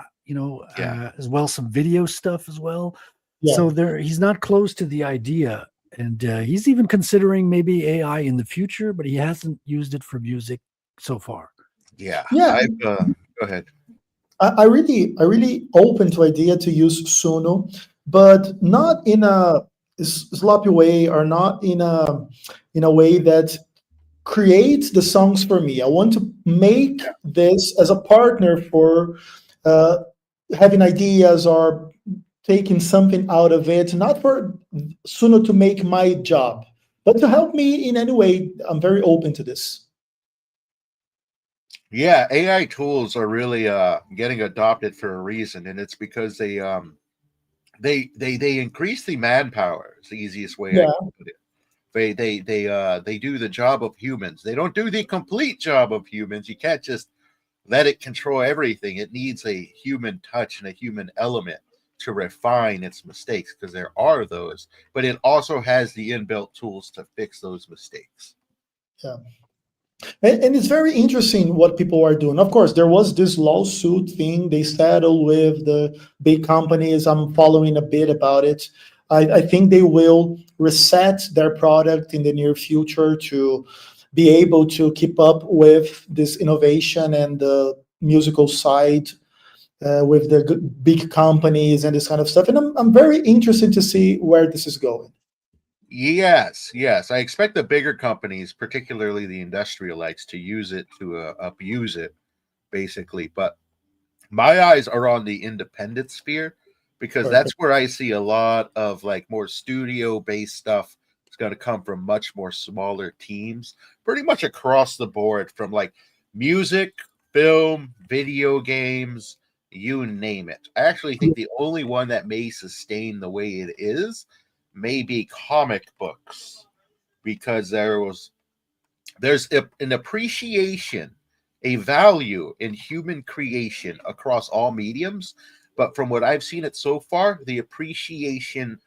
Speaker 3: as well, some video stuff as well. Yeah. So he's not close to the idea. And he's even considering maybe AI in the future, but he hasn't used it for music so far.
Speaker 9: Yeah. Go ahead.
Speaker 5: I really open to idea to use Suno, but not in a sloppy way, or not in a way that creates the songs for me. I want to make this as a partner for having ideas or taking something out of it, not for Suno to make my job. But to help me in any way, I'm very open to this.
Speaker 9: Yeah, AI tools are really getting adopted for a reason, and it's because they increase the manpower. It's the easiest way I
Speaker 5: Yeah.
Speaker 9: can put it. They do the job of humans. They don't do the complete job of humans. You can't just let it control everything. It needs a human touch and a human element to refine its mistakes, because there are those, but it also has the inbuilt tools to fix those mistakes.
Speaker 5: Yeah. And it's very interesting what people are doing. Of course, there was this lawsuit thing they settled with the big companies. I'm following a bit about it. I think they will reset their product in the near future to be able to keep up with this innovation and the musical side with the big companies and this kind of stuff. And I'm very interested to see where this is going.
Speaker 9: Yes, yes. I expect the bigger companies, particularly the industrialites, to use it to abuse it, basically. But my eyes are on the independent sphere, because that's where I see a lot of like more studio-based stuff. It's going to come from much more smaller teams, pretty much across the board, from like music, film, video games, you name it. I actually think the only one that may sustain the way it is may be comic books, because there's an appreciation, a value in human creation across all mediums. But from what I've seen it so far, the appreciation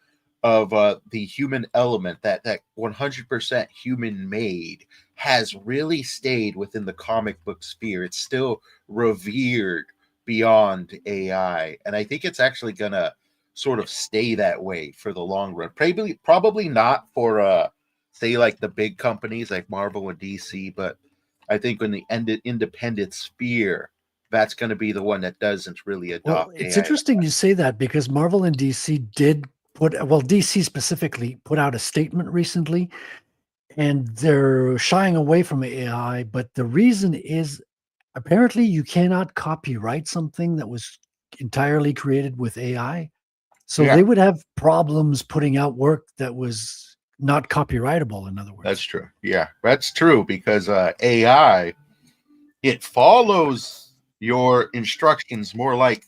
Speaker 9: of the human element, that 100% human made, has really stayed within the comic book sphere. It's still revered beyond AI, and I think it's actually gonna sort of stay that way for the long run. Probably not for say like the big companies like Marvel and DC, but I think in the independent sphere, that's going to be the one that doesn't really adopt.
Speaker 3: Well, it's
Speaker 9: AI.
Speaker 3: interesting you say that, because Marvel and DC did DC specifically put out a statement recently, and they're shying away from AI. But the reason is apparently you cannot copyright something that was entirely created with AI. So
Speaker 9: Yeah.
Speaker 3: they would have problems putting out work that was not copyrightable, in other words.
Speaker 9: That's true. Yeah, that's true, because AI, it follows your instructions more like,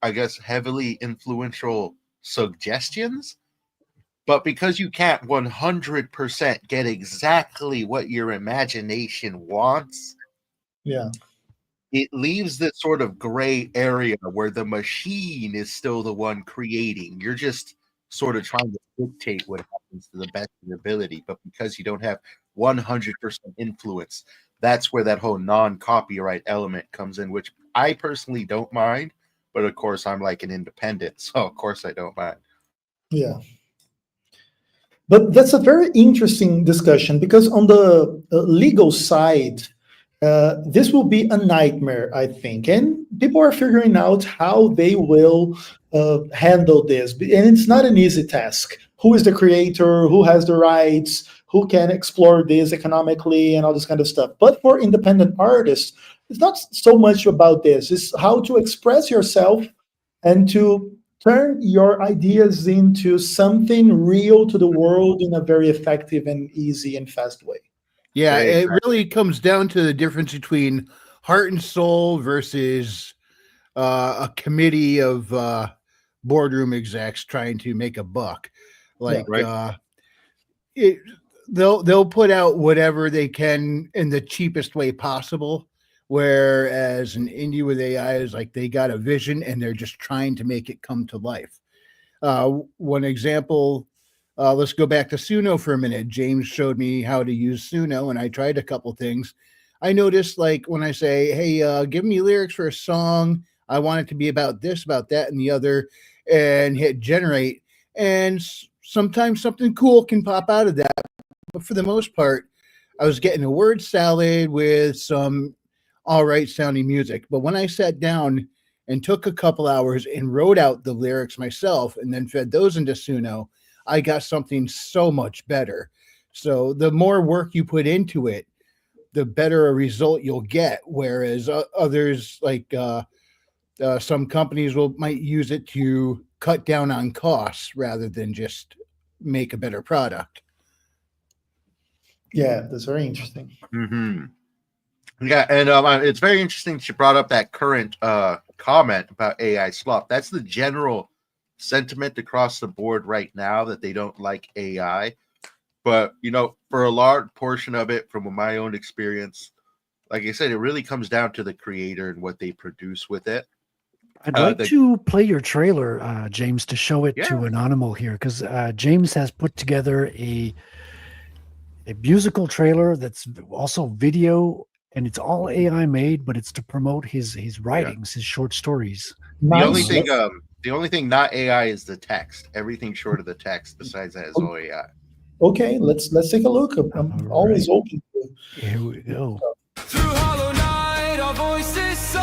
Speaker 9: I guess, heavily influential suggestions. But because you can't 100% get exactly what your imagination wants,
Speaker 5: Yeah.
Speaker 9: it leaves this sort of gray area where the machine is still the one creating. You're just sort of trying to dictate what happens to the best of your ability. But because you don't have 100% influence, that's where that whole non-copyright element comes in, which I personally don't mind. But of course, I'm like an independent, so of course I don't mind.
Speaker 5: Yeah. But that's a very interesting discussion, because on the legal side, this will be a nightmare, I think. And people are figuring out how they will handle this. And it's not an easy task. Who is the creator? Who has the rights? Who can explore this economically and all this kind of stuff? But for independent artists, it's not so much about this. It's how to express yourself and to turn your ideas into something real to the world in a very effective and easy and fast way.
Speaker 4: Yeah,
Speaker 9: Exactly.
Speaker 4: it really comes down to the difference between heart and soul versus a committee of boardroom execs trying to make a buck. Like,
Speaker 9: Right.
Speaker 4: They'll put out whatever they can in the cheapest way possible. Whereas an indie with AI is like they got a vision and they're just trying to make it come to life. One example, let's go back to Suno for a minute. James showed me how to use Suno, and I tried a couple things. I noticed, like, when I say, hey, give me lyrics for a song, I want it to be about this, about that, and the other, and hit generate. And sometimes something cool can pop out of that. But for the most part, I was getting a word salad with some all right sounding music. But when I sat down and took a couple hours and wrote out the lyrics myself and then fed those into Suno, I got something so much better. So the more work you put into it, the better a result you'll get. Whereas others, like some companies might use it to cut down on costs rather than just make a better product.
Speaker 5: Yeah, that's very interesting.
Speaker 9: Mm-hmm. Yeah, and it's very interesting she brought up that current comment about AI slop. That's the general sentiment across the board right now, that they don't like AI. But, you know, for a large portion of it, from my own experience, like I said, it really comes down to the creator and what they produce with it.
Speaker 3: I'd like to play your trailer, James, to show it to Annonymal here, because James has put together a musical trailer that's also video, and it's all AI made, but it's to promote his writings, his short stories.
Speaker 5: Nice.
Speaker 9: The only thing not AI is the text. Everything short of the text besides that is all AI.
Speaker 5: Okay, let's take a look. I'm always open to.
Speaker 3: Here we go.
Speaker 8: Through hollow night, our voices soar.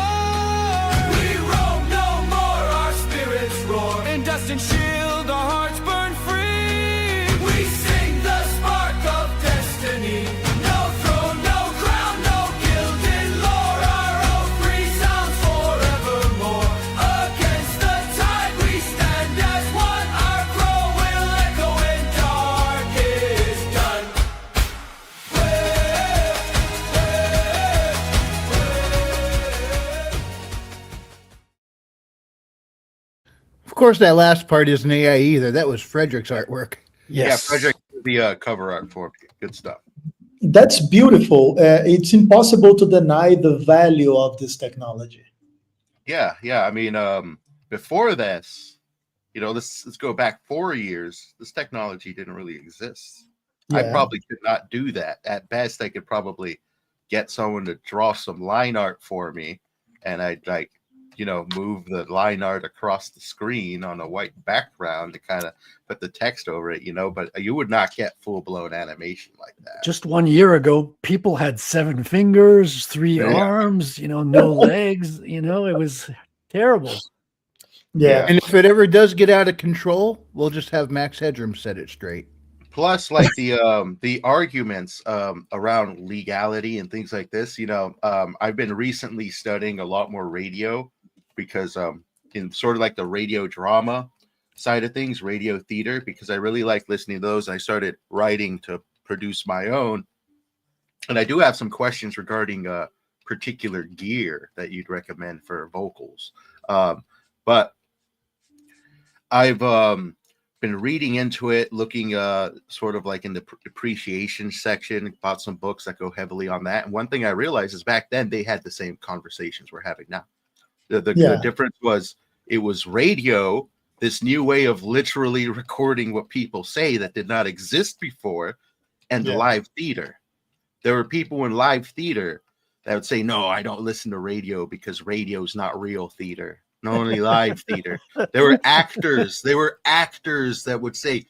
Speaker 8: We roam no more, our spirits roar. In dust and shield, our hearts burn free. We sing the spark of destiny. No throne, no crown, no gilded lore. Our own free sounds forevermore. Against the tide, we stand as one. Our crow will echo when dark is done.
Speaker 4: Of course, that last part isn't AI either. That was Frederic's artwork.
Speaker 3: Yes.
Speaker 9: Yeah, Frederic, the cover art for me. Good stuff.
Speaker 5: That's beautiful. It's impossible to deny the value of this technology.
Speaker 9: Yeah. I mean, before this, you know, let's go back 4 years. This technology didn't really exist. I
Speaker 5: Yeah.
Speaker 9: probably could not do that. At best, I could probably get someone to draw some line art for me, and I'd move the line art across the screen on a white background to kind of put the text over it, but you would not get full-blown animation like that.
Speaker 3: Just 1 year ago, people had 7 fingers, 3 arms, no legs, it was terrible.
Speaker 5: Yeah.
Speaker 4: And if it ever does get out of control, we'll just have Max Headroom set it straight.
Speaker 9: Plus, like the arguments around legality and things like this, I've been recently studying a lot more radio, because in sort of like the radio drama side of things, radio theater, because I really like listening to those. I started writing to produce my own, and I do have some questions regarding particular gear that you'd recommend for vocals. But I've been reading into it, looking sort of like in the appreciation section, bought some books that go heavily on that. And one thing I realized is back then they had the same conversations we're having now. The difference was it was radio, this new way of literally recording what people say that did not exist before, and the live theater. There were people in live theater that would say, no, I don't listen to radio because radio's not real theater. Not only live theater. There were actors. That would say,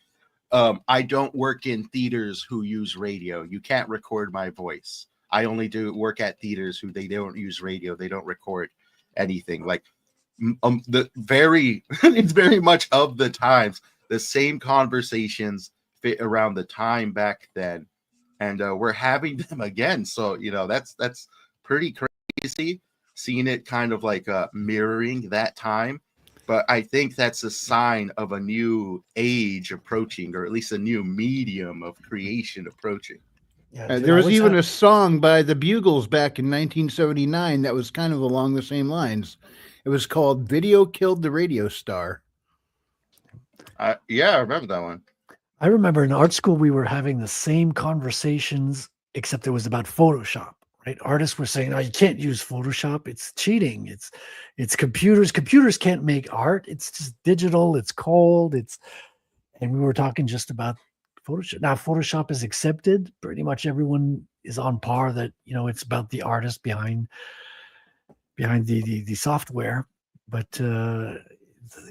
Speaker 9: I don't work in theaters who use radio. You can't record my voice. I only do work at theaters who they don't use radio. They don't record anything. Like it's very much of the times. The same conversations fit around the time back then, and we're having them again. So that's pretty crazy. Seeing it kind of like mirroring that time, but I think that's a sign of a new age approaching, or at least a new medium of creation approaching.
Speaker 4: There was even a song by the Bugles back in 1979 that was kind of along the same lines. It was called "Video Killed the Radio Star."
Speaker 9: I remember that one.
Speaker 3: I remember in art school we were having the same conversations, except it was about Photoshop. Right, artists were saying, "Oh, you can't use Photoshop. It's cheating. It's computers. Computers can't make art. It's just digital. It's cold. And we were talking just about Photoshop. Now Photoshop is accepted. Pretty much everyone is on par that it's about the artist behind the software. But the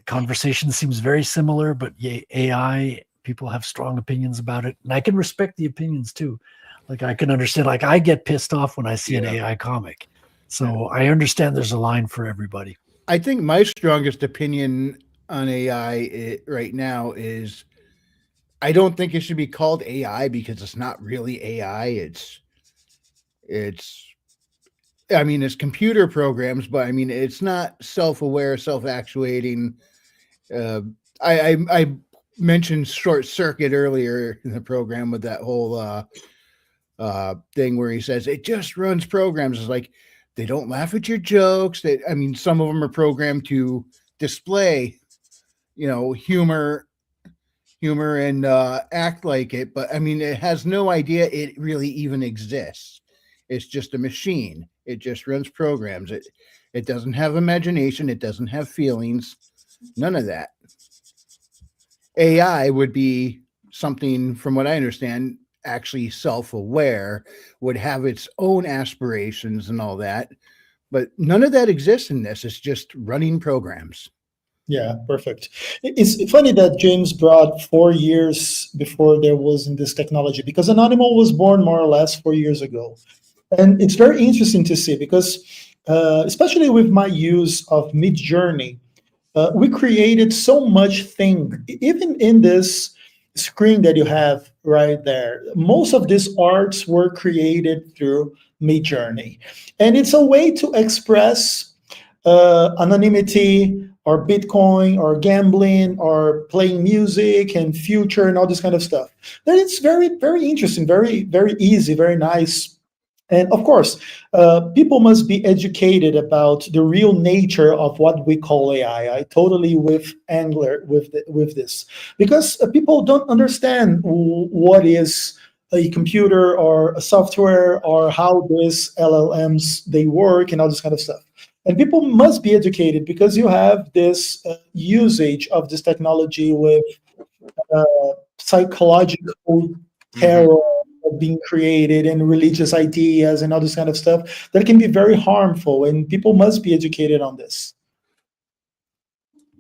Speaker 3: conversation seems very similar. But AI, people have strong opinions about it, and I can respect the opinions too. Like I can understand, like I get pissed off when I see an AI comic. So I understand there's a line for everybody.
Speaker 4: I think my strongest opinion on AI right now is I don't think it should be called AI because it's not really AI. It's computer programs, but I mean, it's not self-aware, self-actuating. I mentioned short circuit earlier in the program with that whole thing where he says it just runs programs. It's like they don't laugh at your jokes. I mean, some of them are programmed to display, humor and act like it, but I mean, it has no idea it really even exists. It's just a machine. It just runs programs. It doesn't have imagination. It doesn't have feelings. None of that. AI would be something, from what I understand, actually self-aware, would have its own aspirations and all that. But none of that exists in this. It's just running programs.
Speaker 5: Yeah, perfect. It's funny that James brought 4 years before there wasn't this technology, because Annonymal was born more or less 4 years ago. And it's very interesting to see because, especially with my use of Midjourney, we created so much thing, even in this screen that you have right there. Most of these arts were created through Midjourney. And it's a way to express anonymity or Bitcoin or gambling or playing music and future and all this kind of stuff. Then it's very, very interesting, very, very easy, very nice. And of course, people must be educated about the real nature of what we call AI. I totally with Angler with this, because people don't understand what is a computer or a software or how these LLMs they work and all this kind of stuff. And people must be educated because you have this usage of this technology with psychological terror being created and religious ideas and all this kind of stuff that can be very harmful, and people must be educated on this.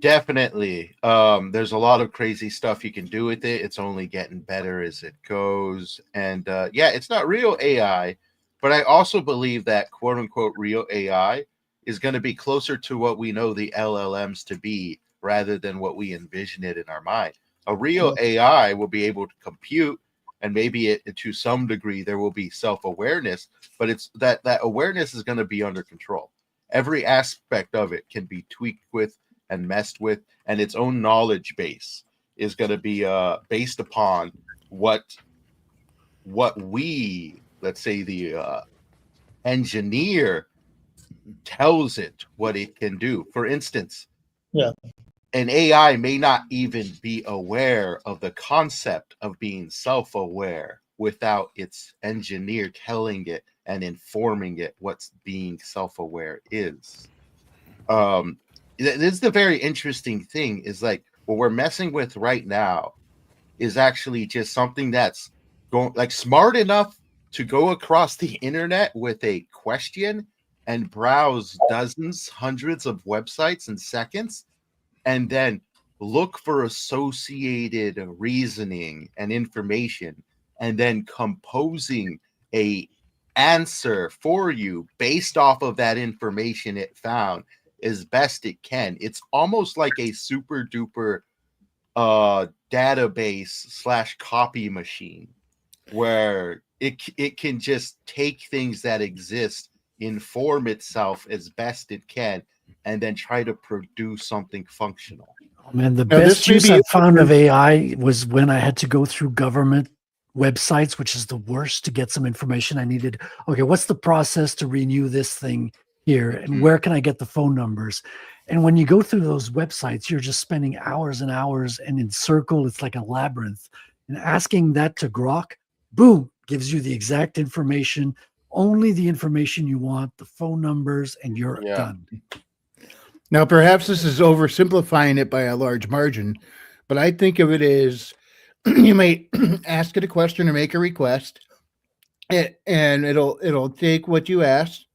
Speaker 9: Definitely. There's a lot of crazy stuff you can do with it. It's only getting better as it goes. And yeah, it's not real AI, but I also believe that quote unquote real AI is going to be closer to what we know the LLMs to be rather than what we envision it in our mind. A real AI will be able to compute, and maybe to some degree there will be self-awareness, but it's that awareness is going to be under control. Every aspect of it can be tweaked with and messed with, and its own knowledge base is going to be based upon what we, let's say the engineer, tells it what it can do. For instance, an AI may not even be aware of the concept of being self-aware without its engineer telling it and informing it what's being self-aware is. This is the very interesting thing, is like what we're messing with right now is actually just something that's going like smart enough to go across the internet with a question and browse dozens, hundreds of websites in seconds, and then look for associated reasoning and information, and then composing a answer for you based off of that information it found as best it can. It's almost like a super duper database / copy machine, where it can just take things that exist, inform itself as best it can, and then try to produce something functional.
Speaker 3: Oh, man, the best use I found of AI was when I had to go through government websites, which is the worst, to get some information I needed. Okay, what's the process to renew this thing here? And where can I get the phone numbers? And when you go through those websites, you're just spending hours and hours, and in circle, it's like a labyrinth. And asking that to Grok, boom, gives you the exact information, only the information you want, the phone numbers, and you're done.
Speaker 4: Now, perhaps this is oversimplifying it by a large margin, but I think of it as you might ask it a question or make a request, and it'll take what you asked,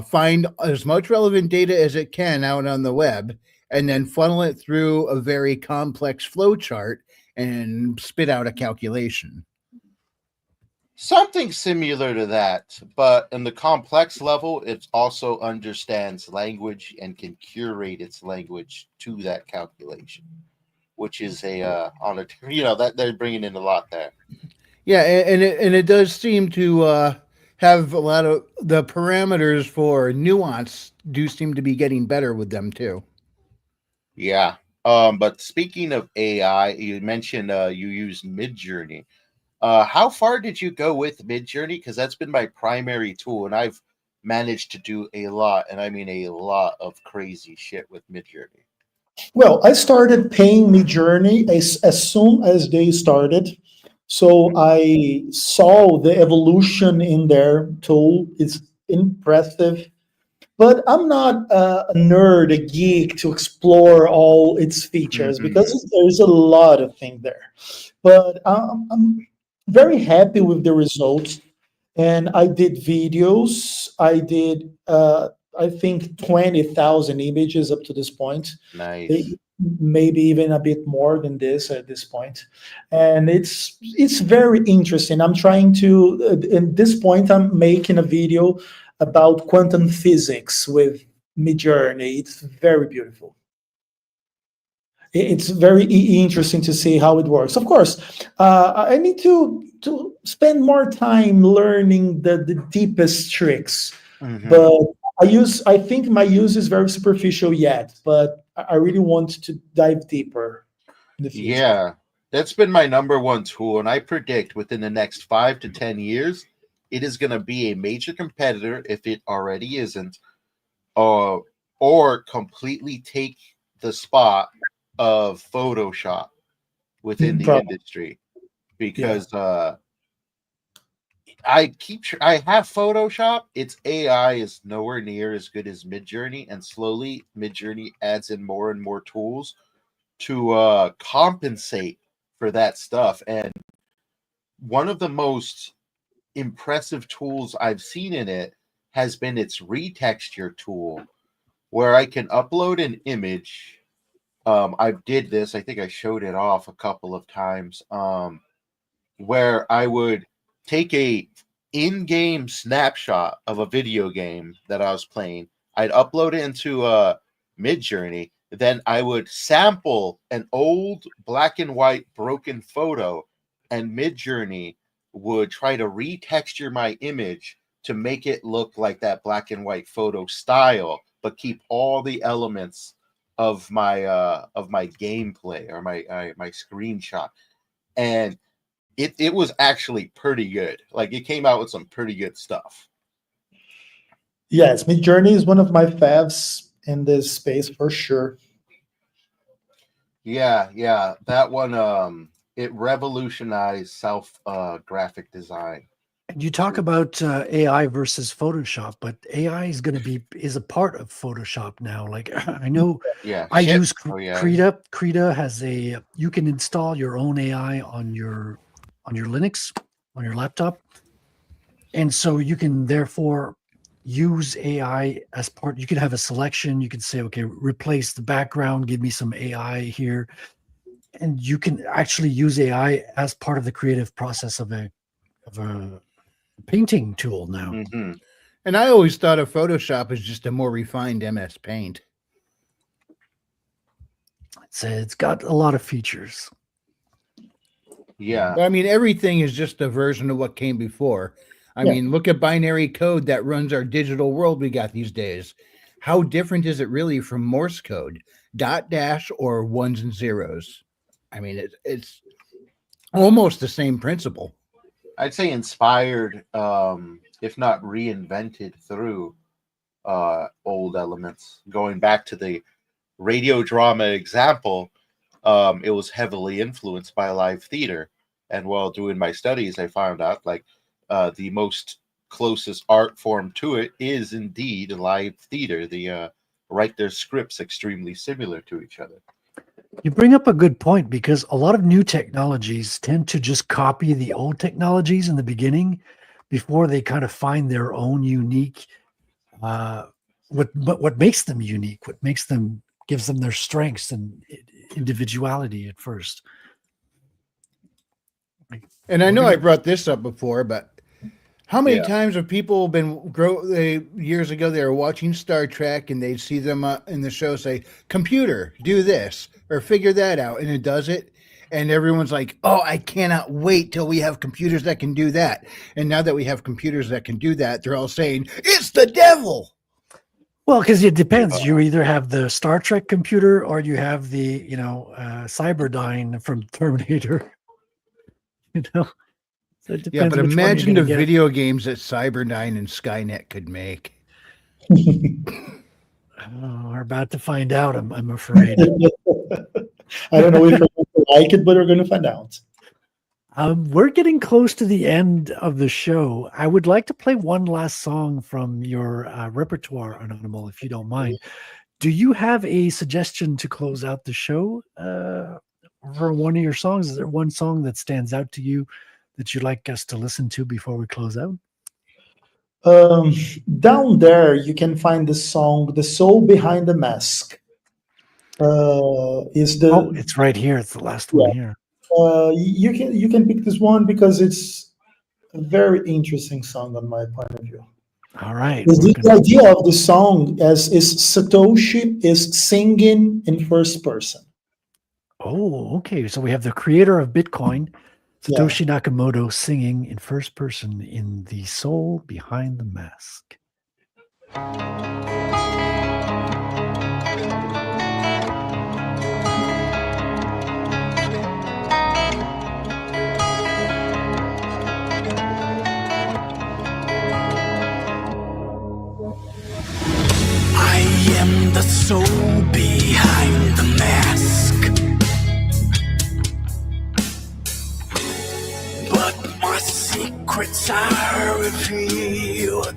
Speaker 4: find as much relevant data as it can out on the web, and then funnel it through a very complex flow chart and spit out a calculation.
Speaker 9: Something similar to that, but in the complex level, it also understands language and can curate its language to that calculation, which is a that they're bringing in a lot there.
Speaker 4: Yeah, and it does seem to have a lot of the parameters for nuance do seem to be getting better with them too.
Speaker 9: Yeah, But speaking of AI, you mentioned you use Midjourney. How far did you go with Midjourney? Because that's been my primary tool, and I've managed to do a lot, and I mean a lot of crazy shit with Midjourney.
Speaker 5: Well, I started paying Midjourney as soon as they started. So I saw the evolution in their tool. It's impressive. But I'm not a nerd, a geek to explore all its features because there's a lot of things there. But I'm very happy with the results. And I did videos. I did, I think, 20,000 images up to this point.
Speaker 9: Nice.
Speaker 5: Maybe even a bit more than this at this point. And it's very interesting. I'm trying to, at this point, I'm making a video about quantum physics with Midjourney. It's very beautiful. It's very interesting to see how it works. Of course, I need to spend more time learning the deepest tricks. But I think my use is very superficial yet, but I really want to dive deeper in the future.
Speaker 9: Yeah, that's been my number one tool, and I predict within the next 5 to 10 years, it is going to be a major competitor, if it already isn't, or completely take the spot of Photoshop within the industry. Because I have Photoshop. Its AI is nowhere near as good as Midjourney, and slowly Midjourney adds in more and more tools to compensate for that stuff. And one of the most impressive tools I've seen in it has been its retexture tool, where I can upload an image. I did this. I think I showed it off a couple of times. Where I would take a in-game snapshot of a video game that I was playing. I'd upload it into Midjourney. Then I would sample an old black and white broken photo, and Midjourney would try to retexture my image to make it look like that black and white photo style, but keep all the elements of my gameplay or my screenshot. And it was actually pretty good. Like, it came out with some pretty good stuff.
Speaker 5: Yes, Midjourney is one of my faves in this space for sure.
Speaker 9: Yeah, that one it revolutionized self graphic design.
Speaker 3: And you talk about AI versus Photoshop, but AI is a part of Photoshop now. Like, I know, I use Krita. Krita has you can install your own AI on your Linux, on your laptop, and so you can therefore use AI as part. You can have a selection. You can say, okay, replace the background, give me some AI here, and you can actually use AI as part of the creative process of a painting tool now.
Speaker 4: And I always thought of Photoshop as just a more refined MS Paint.
Speaker 3: It's got a lot of features.
Speaker 4: Yeah. I mean, everything is just a version of what came before. I mean, look at binary code that runs our digital world we got these days. How different is it really from Morse code, dot dash or ones and zeros? I mean, it's almost the same principle.
Speaker 9: I'd say inspired, if not reinvented through old elements. Going back to the radio drama example, it was heavily influenced by live theater. And while doing my studies, I found out the most closest art form to it is indeed live theater. They write their scripts extremely similar to each other.
Speaker 3: You bring up a good point, because a lot of new technologies tend to just copy the old technologies in the beginning before they kind of find their own unique, what makes them unique, gives them their strengths and individuality at first.
Speaker 4: And I know I brought this up before, but how many times have people been years ago, they were watching Star Trek and they'd see them in the show say, computer, do this or figure that out. And it does it. And everyone's like, oh, I cannot wait till we have computers that can do that. And now that we have computers that can do that, they're all saying, it's the devil.
Speaker 3: Well, because it depends. You either have the Star Trek computer or you have the, Cyberdyne from Terminator. So it depends.
Speaker 4: Yeah, but
Speaker 3: which one you're
Speaker 4: imagine the
Speaker 3: gonna get.
Speaker 4: video games that Cyberdyne and Skynet could make.
Speaker 3: Oh, we're about to find out. I'm afraid.
Speaker 5: I don't know if we're going to like it, but we're going to find out.
Speaker 3: We're getting close to the end of the show. I would like to play one last song from your repertoire, Annonymal, if you don't mind. Do you have a suggestion to close out the show for one of your songs? Is there one song that stands out to you that you'd like us to listen to before we close out?
Speaker 5: Down there, you can find the song "The Soul Behind the Mask."
Speaker 3: It's right here. It's the last one here.
Speaker 5: You can pick this one because it's a very interesting song on my point of view.
Speaker 3: All right.
Speaker 5: The idea of the song is Satoshi is singing in first person.
Speaker 3: Oh, okay. So we have the creator of Bitcoin, Satoshi Nakamoto, singing in first person in The Soul Behind the Mask.
Speaker 8: I am the soul behind the mask, but my secrets are revealed.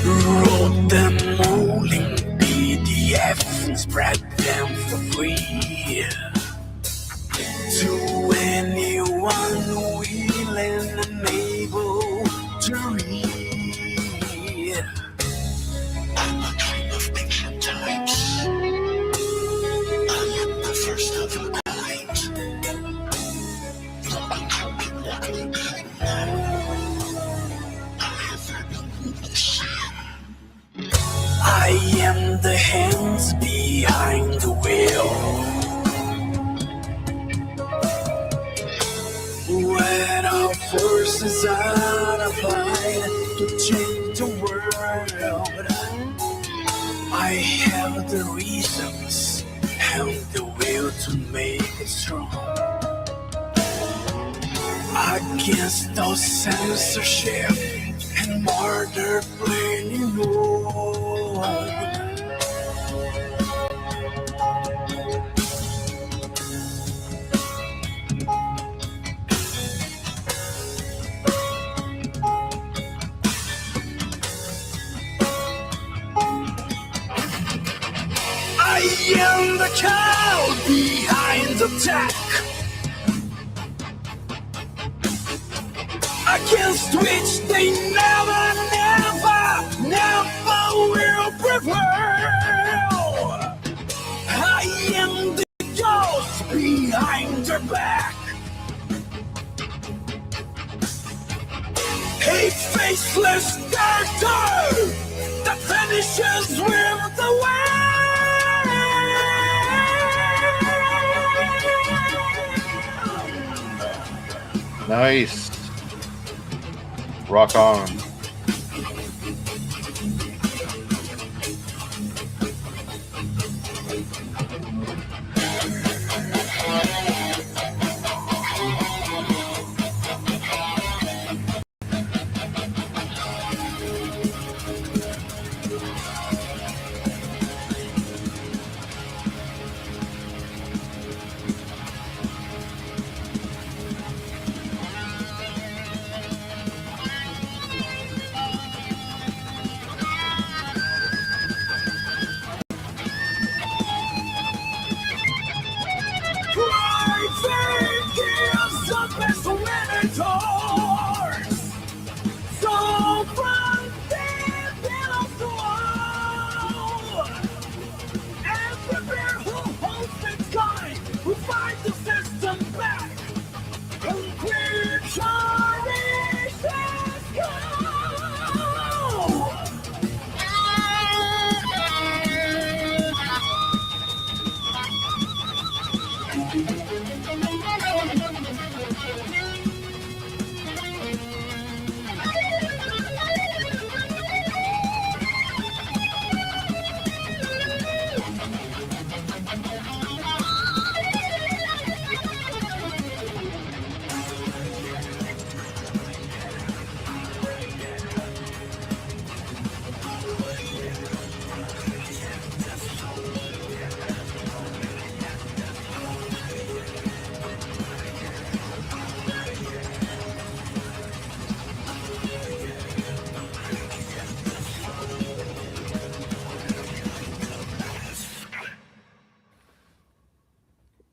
Speaker 8: Wrote them all in PDF and spread them for free to anyone willing and able to read. I'm a dream of ancient times. I am the first of a kind. The unknown walking behind I have had no witness. I am the hands behind the wheel. When our forces are applied to change the world, I have the reasons and the will to make it strong. Against all censorship and murder playing role. I am the cow behind the tech, against which they never will prevail. I am the ghost behind their back, a faceless character that finishes with the way.
Speaker 9: Nice. Rock on.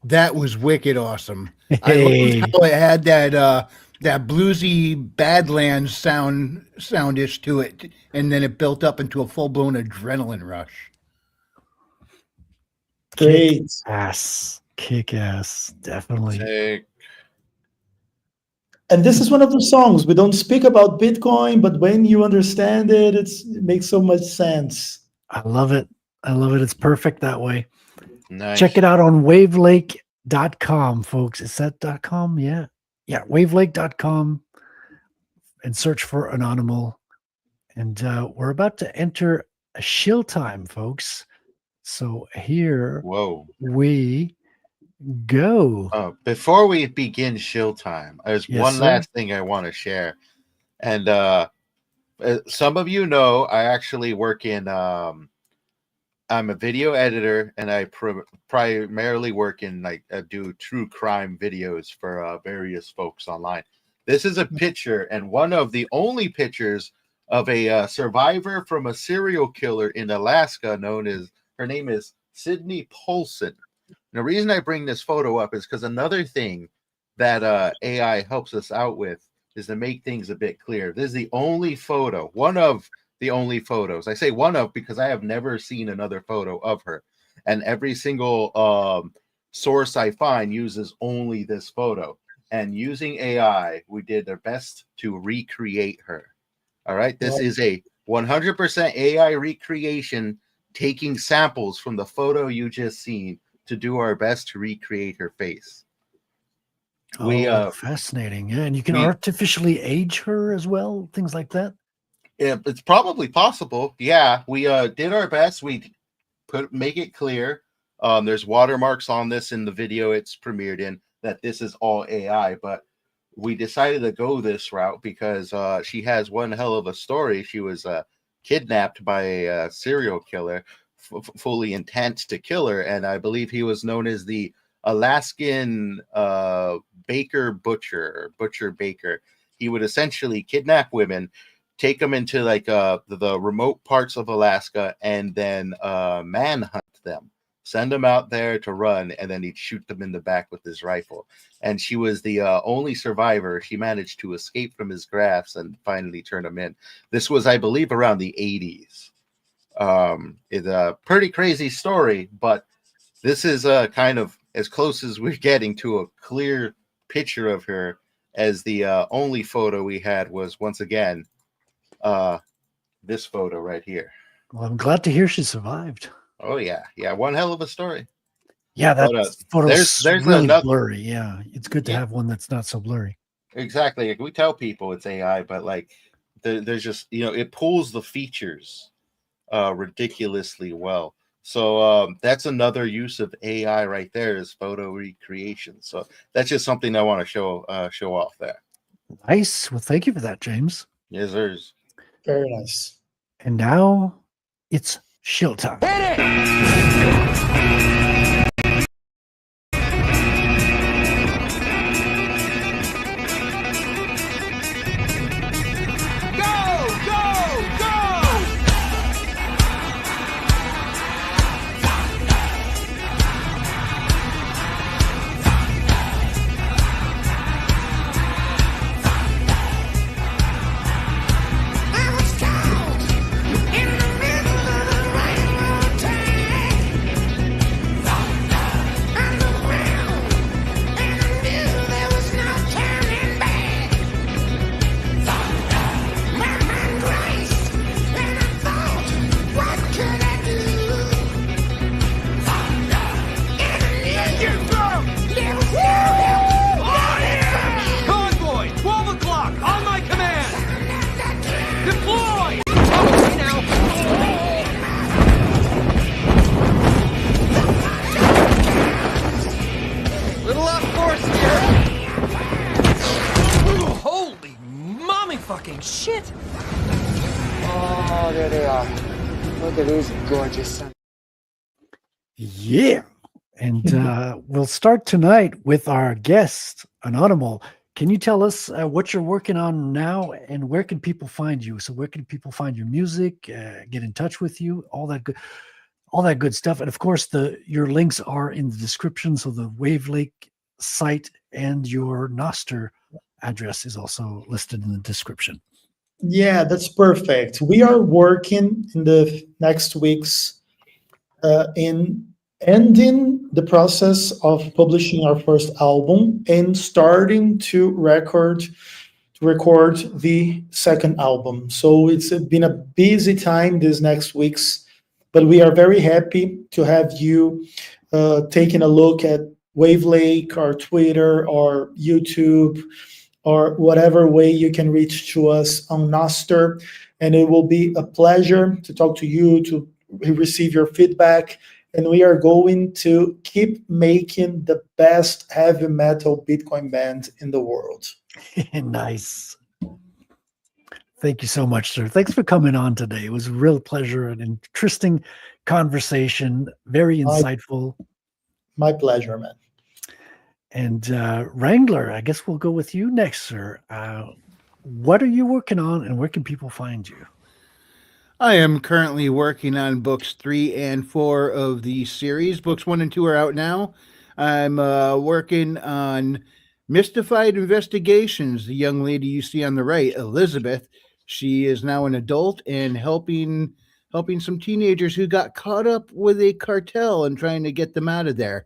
Speaker 4: That was wicked awesome.
Speaker 3: Hey.
Speaker 4: I loved how it had that bluesy Badlands soundish to it, and then it built up into a full-blown adrenaline rush.
Speaker 5: Great.
Speaker 3: Kick ass, definitely.
Speaker 9: Sick.
Speaker 5: And this is one of the songs we don't speak about Bitcoin, but when you understand it, it makes so much sense.
Speaker 3: I love it. It's perfect that way.
Speaker 9: Nice.
Speaker 3: Check it out on wavlike.com, folks. Is that .com? Yeah, wavlake.com, and search for Annonymal. And we're about to enter a shill time, folks. So here we go.
Speaker 9: Before we begin shill time, there's
Speaker 3: Yes,
Speaker 9: one
Speaker 3: sir.
Speaker 9: last thing I want to share. And some of you know I actually work in I'm a video editor, and I primarily work in do true crime videos for various folks online. This is a picture, and one of the only pictures of a survivor from a serial killer in Alaska her name is Sydney Polson. And the reason I bring this photo up is because another thing that AI helps us out with is to make things a bit clear. This is the only photo, one of the only photos. I say one of because I have never seen another photo of her. And every single source I find uses only this photo. And using AI, we did our best to recreate her. All right. This is a 100% AI recreation, taking samples from the photo you just seen to do our best to recreate her face.
Speaker 3: Fascinating. Yeah, and you can artificially age her as well, things like that.
Speaker 9: Yeah, it's probably possible. Yeah, we did our best. We make it clear. There's watermarks on this in the video it's premiered in that this is all AI, but we decided to go this route because she has one hell of a story. She was kidnapped by a serial killer, fully intent to kill her, and I believe he was known as the Alaskan butcher baker. He would essentially kidnap women, take them into the remote parts of Alaska, and then manhunt them, send them out there to run, and then he'd shoot them in the back with his rifle. And she was the only survivor. She managed to escape from his grasp and finally turn him in. This was, I believe, around the 80s. It's a pretty crazy story, but this is kind of as close as we're getting to a clear picture of her, as the only photo we had was, once again, this photo right here.
Speaker 3: Well, I'm glad to hear she survived.
Speaker 9: Oh yeah, one hell of a story.
Speaker 3: Yeah, that photo's
Speaker 9: there's
Speaker 3: really
Speaker 9: another
Speaker 3: blurry. Yeah, it's good to have one that's not so blurry.
Speaker 9: Exactly. Like, we tell people it's AI, but there's just it pulls the features ridiculously well. So that's another use of AI right there, is photo recreation. So that's just something I want to show off there.
Speaker 3: Nice. Well, thank you for that, James.
Speaker 9: Yes, sirs.
Speaker 5: Very nice.
Speaker 3: And now it's shill time.
Speaker 10: Shit! Oh, there they are. Look at these gorgeous sons.
Speaker 3: Yeah. And we'll start tonight with our guest, Annonymal. Can you tell us what you're working on now, and where can people find you? So where can people find your music, get in touch with you, all all that good stuff. And of course, your links are in the description. So the wavlike site and your NOSTR address is also listed in the description.
Speaker 5: Yeah, that's perfect. We are working in the next weeks in ending the process of publishing our first album and starting to record the second album. So it's been a busy time these next weeks, but we are very happy to have you taking a look at Wavlake or Twitter or YouTube or whatever way you can reach to us on NOSTR. And it will be a pleasure to talk to you, to receive your feedback. And we are going to keep making the best heavy metal Bitcoin band in the world.
Speaker 3: Nice. Thank you so much, sir. Thanks for coming on today. It was a real pleasure, an interesting conversation, very insightful.
Speaker 5: My pleasure, man.
Speaker 3: And Wrangler, I guess we'll go with you next, sir. What are you working on, and where can people find you?
Speaker 4: I am currently working on books 3 and 4 of the series. Books 1 and 2 are out now. I'm working on Mystified Investigations. The young lady you see on the right, Elizabeth, she is now an adult and helping some teenagers who got caught up with a cartel and trying to get them out of there.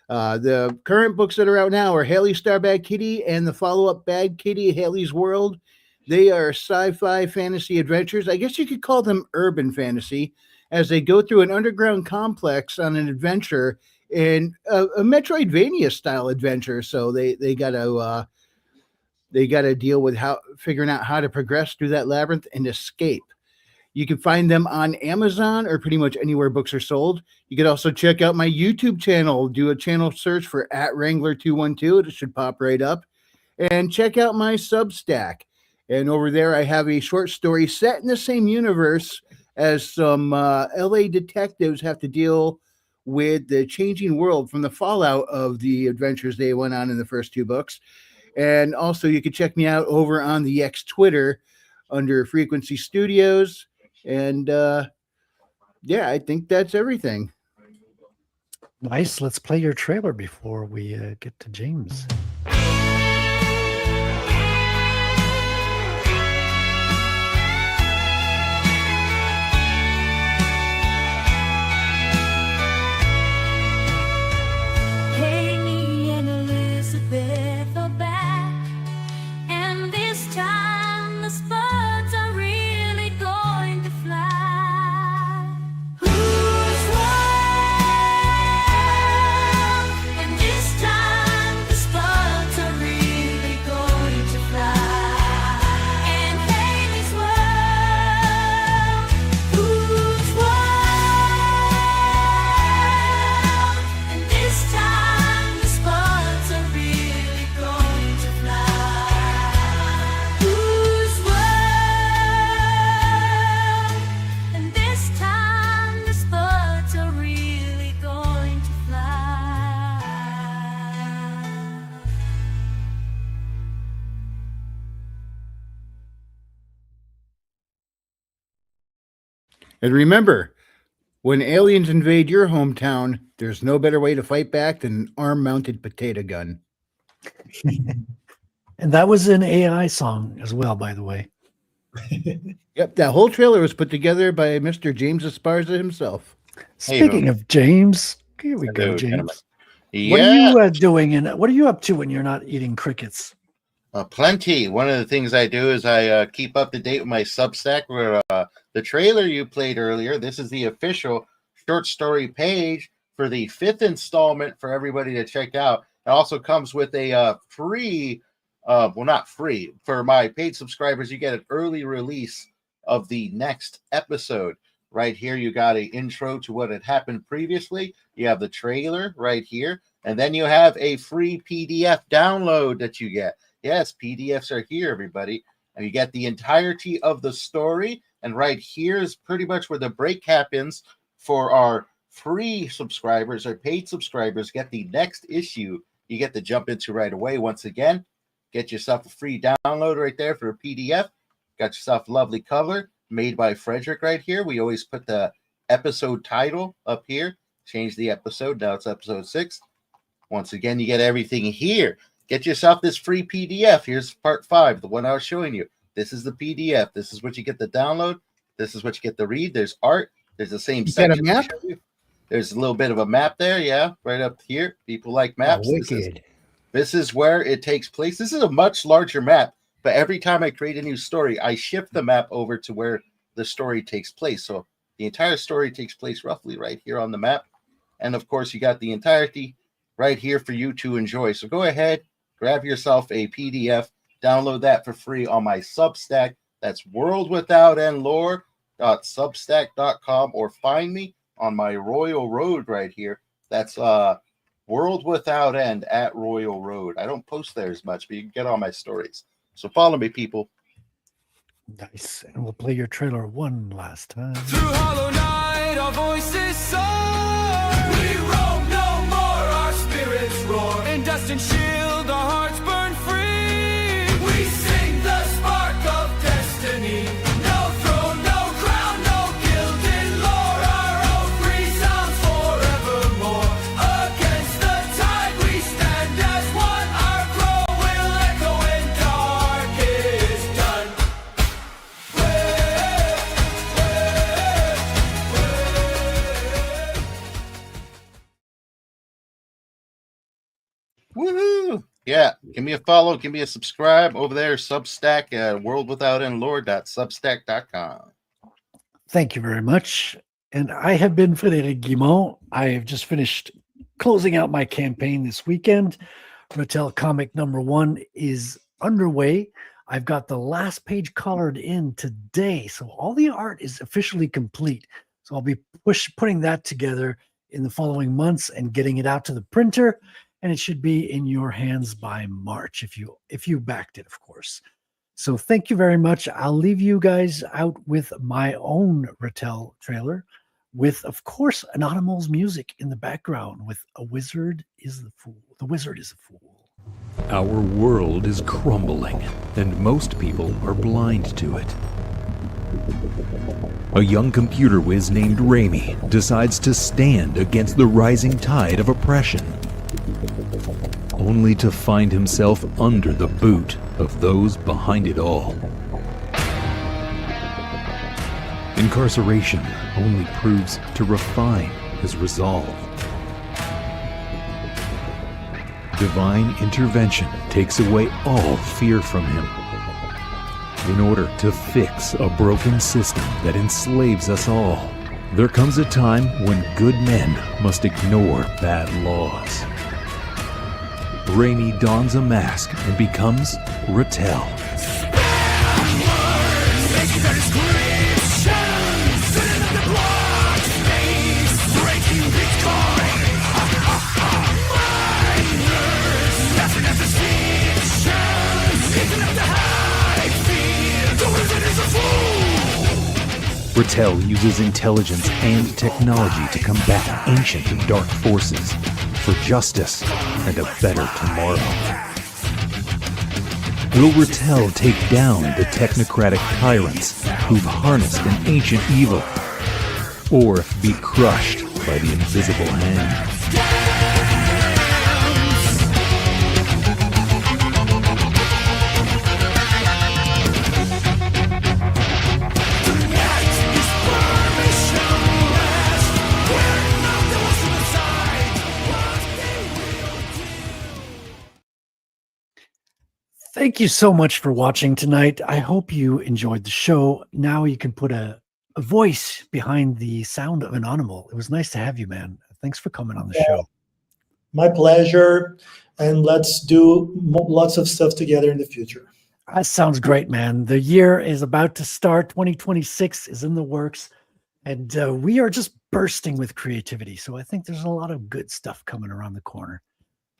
Speaker 4: The current books that are out now are Haley Star Bad Kitty and the follow-up Bad Kitty, Haley's World. They are sci-fi fantasy adventures. I guess you could call them urban fantasy, as they go through an underground complex on an adventure in a Metroidvania style adventure. So they got to deal with figuring out how to progress through that labyrinth and escape. You can find them on Amazon or pretty much anywhere books are sold. You could also check out my YouTube channel. Do a channel search for @Wrangler212. It should pop right up. And check out my Substack. And over there, I have a short story set in the same universe as some LA detectives have to deal with the changing world from the fallout of the adventures they went on in the first 2 books. And also, you can check me out over on the X Twitter under Frequency Studios. And yeah, I think that's everything.
Speaker 3: Nice. Let's play your trailer before we get to James.
Speaker 8: Amy and Elizabeth are back, and this time the spuds are really going to fly. Who's wrong? And this time the spuds are really going to fly. And Amy's world, who's wrong? And this time the spuds are really going to fly. Who's world? And this time the spuds are really going to fly.
Speaker 4: And remember, when aliens invade your hometown, there's no better way to fight back than an arm-mounted potato gun.
Speaker 3: And that was an AI song as well, by the way.
Speaker 4: Yep, that whole trailer was put together by Mr. James Esparza himself.
Speaker 3: Speaking of James, here we go,
Speaker 9: Hello,
Speaker 3: James.
Speaker 9: gentlemen.
Speaker 3: What are
Speaker 9: Yeah,
Speaker 3: you doing, and what are you up to when you're not eating crickets?
Speaker 9: plenty. One of the things I do is I keep up to date with my Substack. Where the trailer you played earlier, this is the official short story page for the 5th installment for everybody to check out. It also comes with a free, well, not free, for my paid subscribers, you get an early release of the next episode. Right here, you got an intro to what had happened previously. You have the trailer right here, and then you have a free PDF download that you get. Yes, PDFs are here, everybody. And you get the entirety of the story. And right here is pretty much where the break happens for our free subscribers or paid subscribers. Get the next issue you get to jump into right away. Once again, get yourself a free download right there for a PDF. Got yourself a lovely cover made by Frederic right here. We always put the episode title up here. Change the episode. Now it's episode 6. Once again, you get everything here. Get yourself this free PDF. Here's part 5, the one I was showing you. This is the PDF. This is what you get to download. This is what you get to read. There's art. There's the same section.
Speaker 4: Map?
Speaker 9: There's a little bit of a map there. Yeah, right up here. People like maps.
Speaker 4: Oh, wicked.
Speaker 9: This is where it takes place. This is a much larger map, but every time I create a new story, I shift the map over to where the story takes place. So the entire story takes place roughly right here on the map. And of course, you got the entirety right here for you to enjoy. So go ahead, grab yourself a PDF, download that for free on my Substack. That's worldwithoutendlore.substack.com, or find me on my Royal Road right here. That's World Without End at Royal Road. I don't post there as much, but you can get all my stories. So follow me, people.
Speaker 3: Nice. And we'll play your trailer one last time.
Speaker 8: Through hollow night, our voices soar. We roam no more, our spirits roar. In dust and shield, our hearts burn free. We sing the spark of destiny. No throne, no crown, no gilded lore. Our oath resounds forevermore. Against the tide, we stand as one. Our crow will echo when dark is done.
Speaker 9: Woohoo! Yeah, give me a follow, give me a subscribe over there, Substack at worldwithoutendlore.substack.com.
Speaker 3: Thank you very much. And I have been Frederic Guimont. I have just finished closing out my campaign this weekend. Ratel comic number 1 is underway. I've got the last page colored in today. So all the art is officially complete. So I'll be putting that together in the following months and getting it out to the printer. And it should be in your hands by March if you backed it, of course. So thank you very much. I'll leave you guys out with my own Ratel trailer with, of course, Annonymal's music in the background with A Wizard is the Fool. The Wizard is a Fool.
Speaker 6: Our world is crumbling, and most people are blind to it. A young computer whiz named Raimi decides to stand against the rising tide of oppression, only to find himself under the boot of those behind it all. Incarceration only proves to refine his resolve. Divine intervention takes away all fear from him in order to fix a broken system that enslaves us all. There comes a time when good men must ignore bad laws. Raimi dons a mask and becomes Ratel. Ratel uses intelligence and technology to combat ancient and dark forces for justice and a better tomorrow. Will Ratel take down the technocratic tyrants who've harnessed an ancient evil, or be crushed by the invisible hand?
Speaker 3: Thank you so much for watching tonight. I hope you enjoyed the show. Now you can put a voice behind the sound of Annonymal. It was nice to have you, man. Thanks for coming on the show.
Speaker 5: My pleasure. And let's do lots of stuff together in the future.
Speaker 3: That sounds great, man. The year is about to start. 2026 is in the works. And we are just bursting with creativity. So I think there's a lot of good stuff coming around the corner.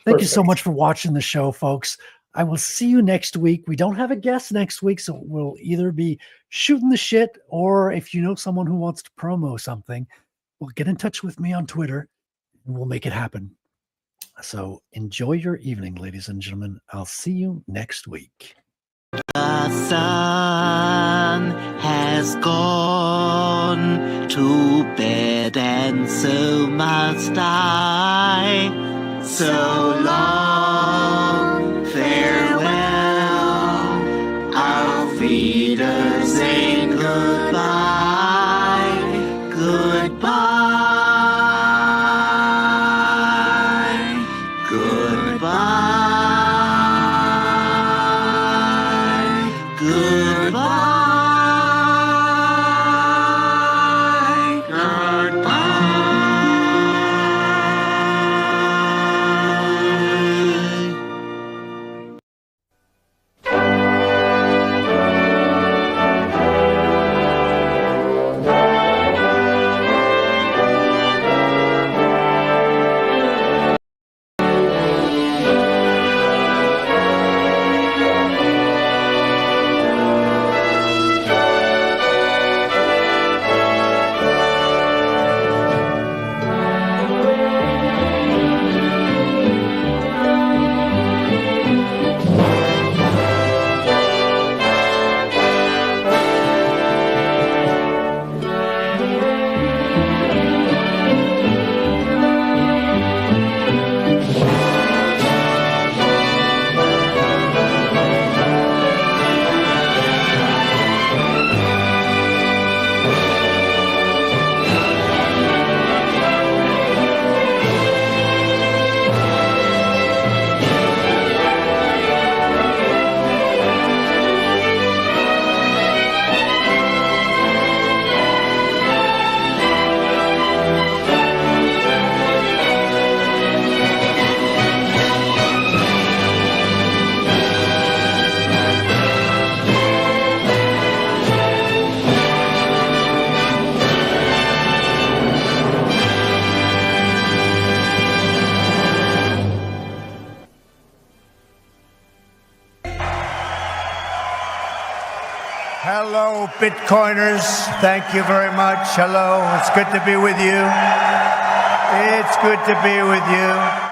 Speaker 3: Thank you so much for watching the show, folks. I will see you next week. We don't have a guest next week, so we'll either be shooting the shit, or if you know someone who wants to promo something, well, get in touch with me on Twitter and we'll make it happen. So enjoy your evening, ladies and gentlemen. I'll see you next week.
Speaker 11: The sun has gone. gone to bed, and so must I. So long, farewell, auf Wiedersehen, goodbye, goodbye, goodbye, goodbye, goodbye.
Speaker 12: Hello, Bitcoiners. Thank you very much. Hello. It's good to be with you. It's good to be with you.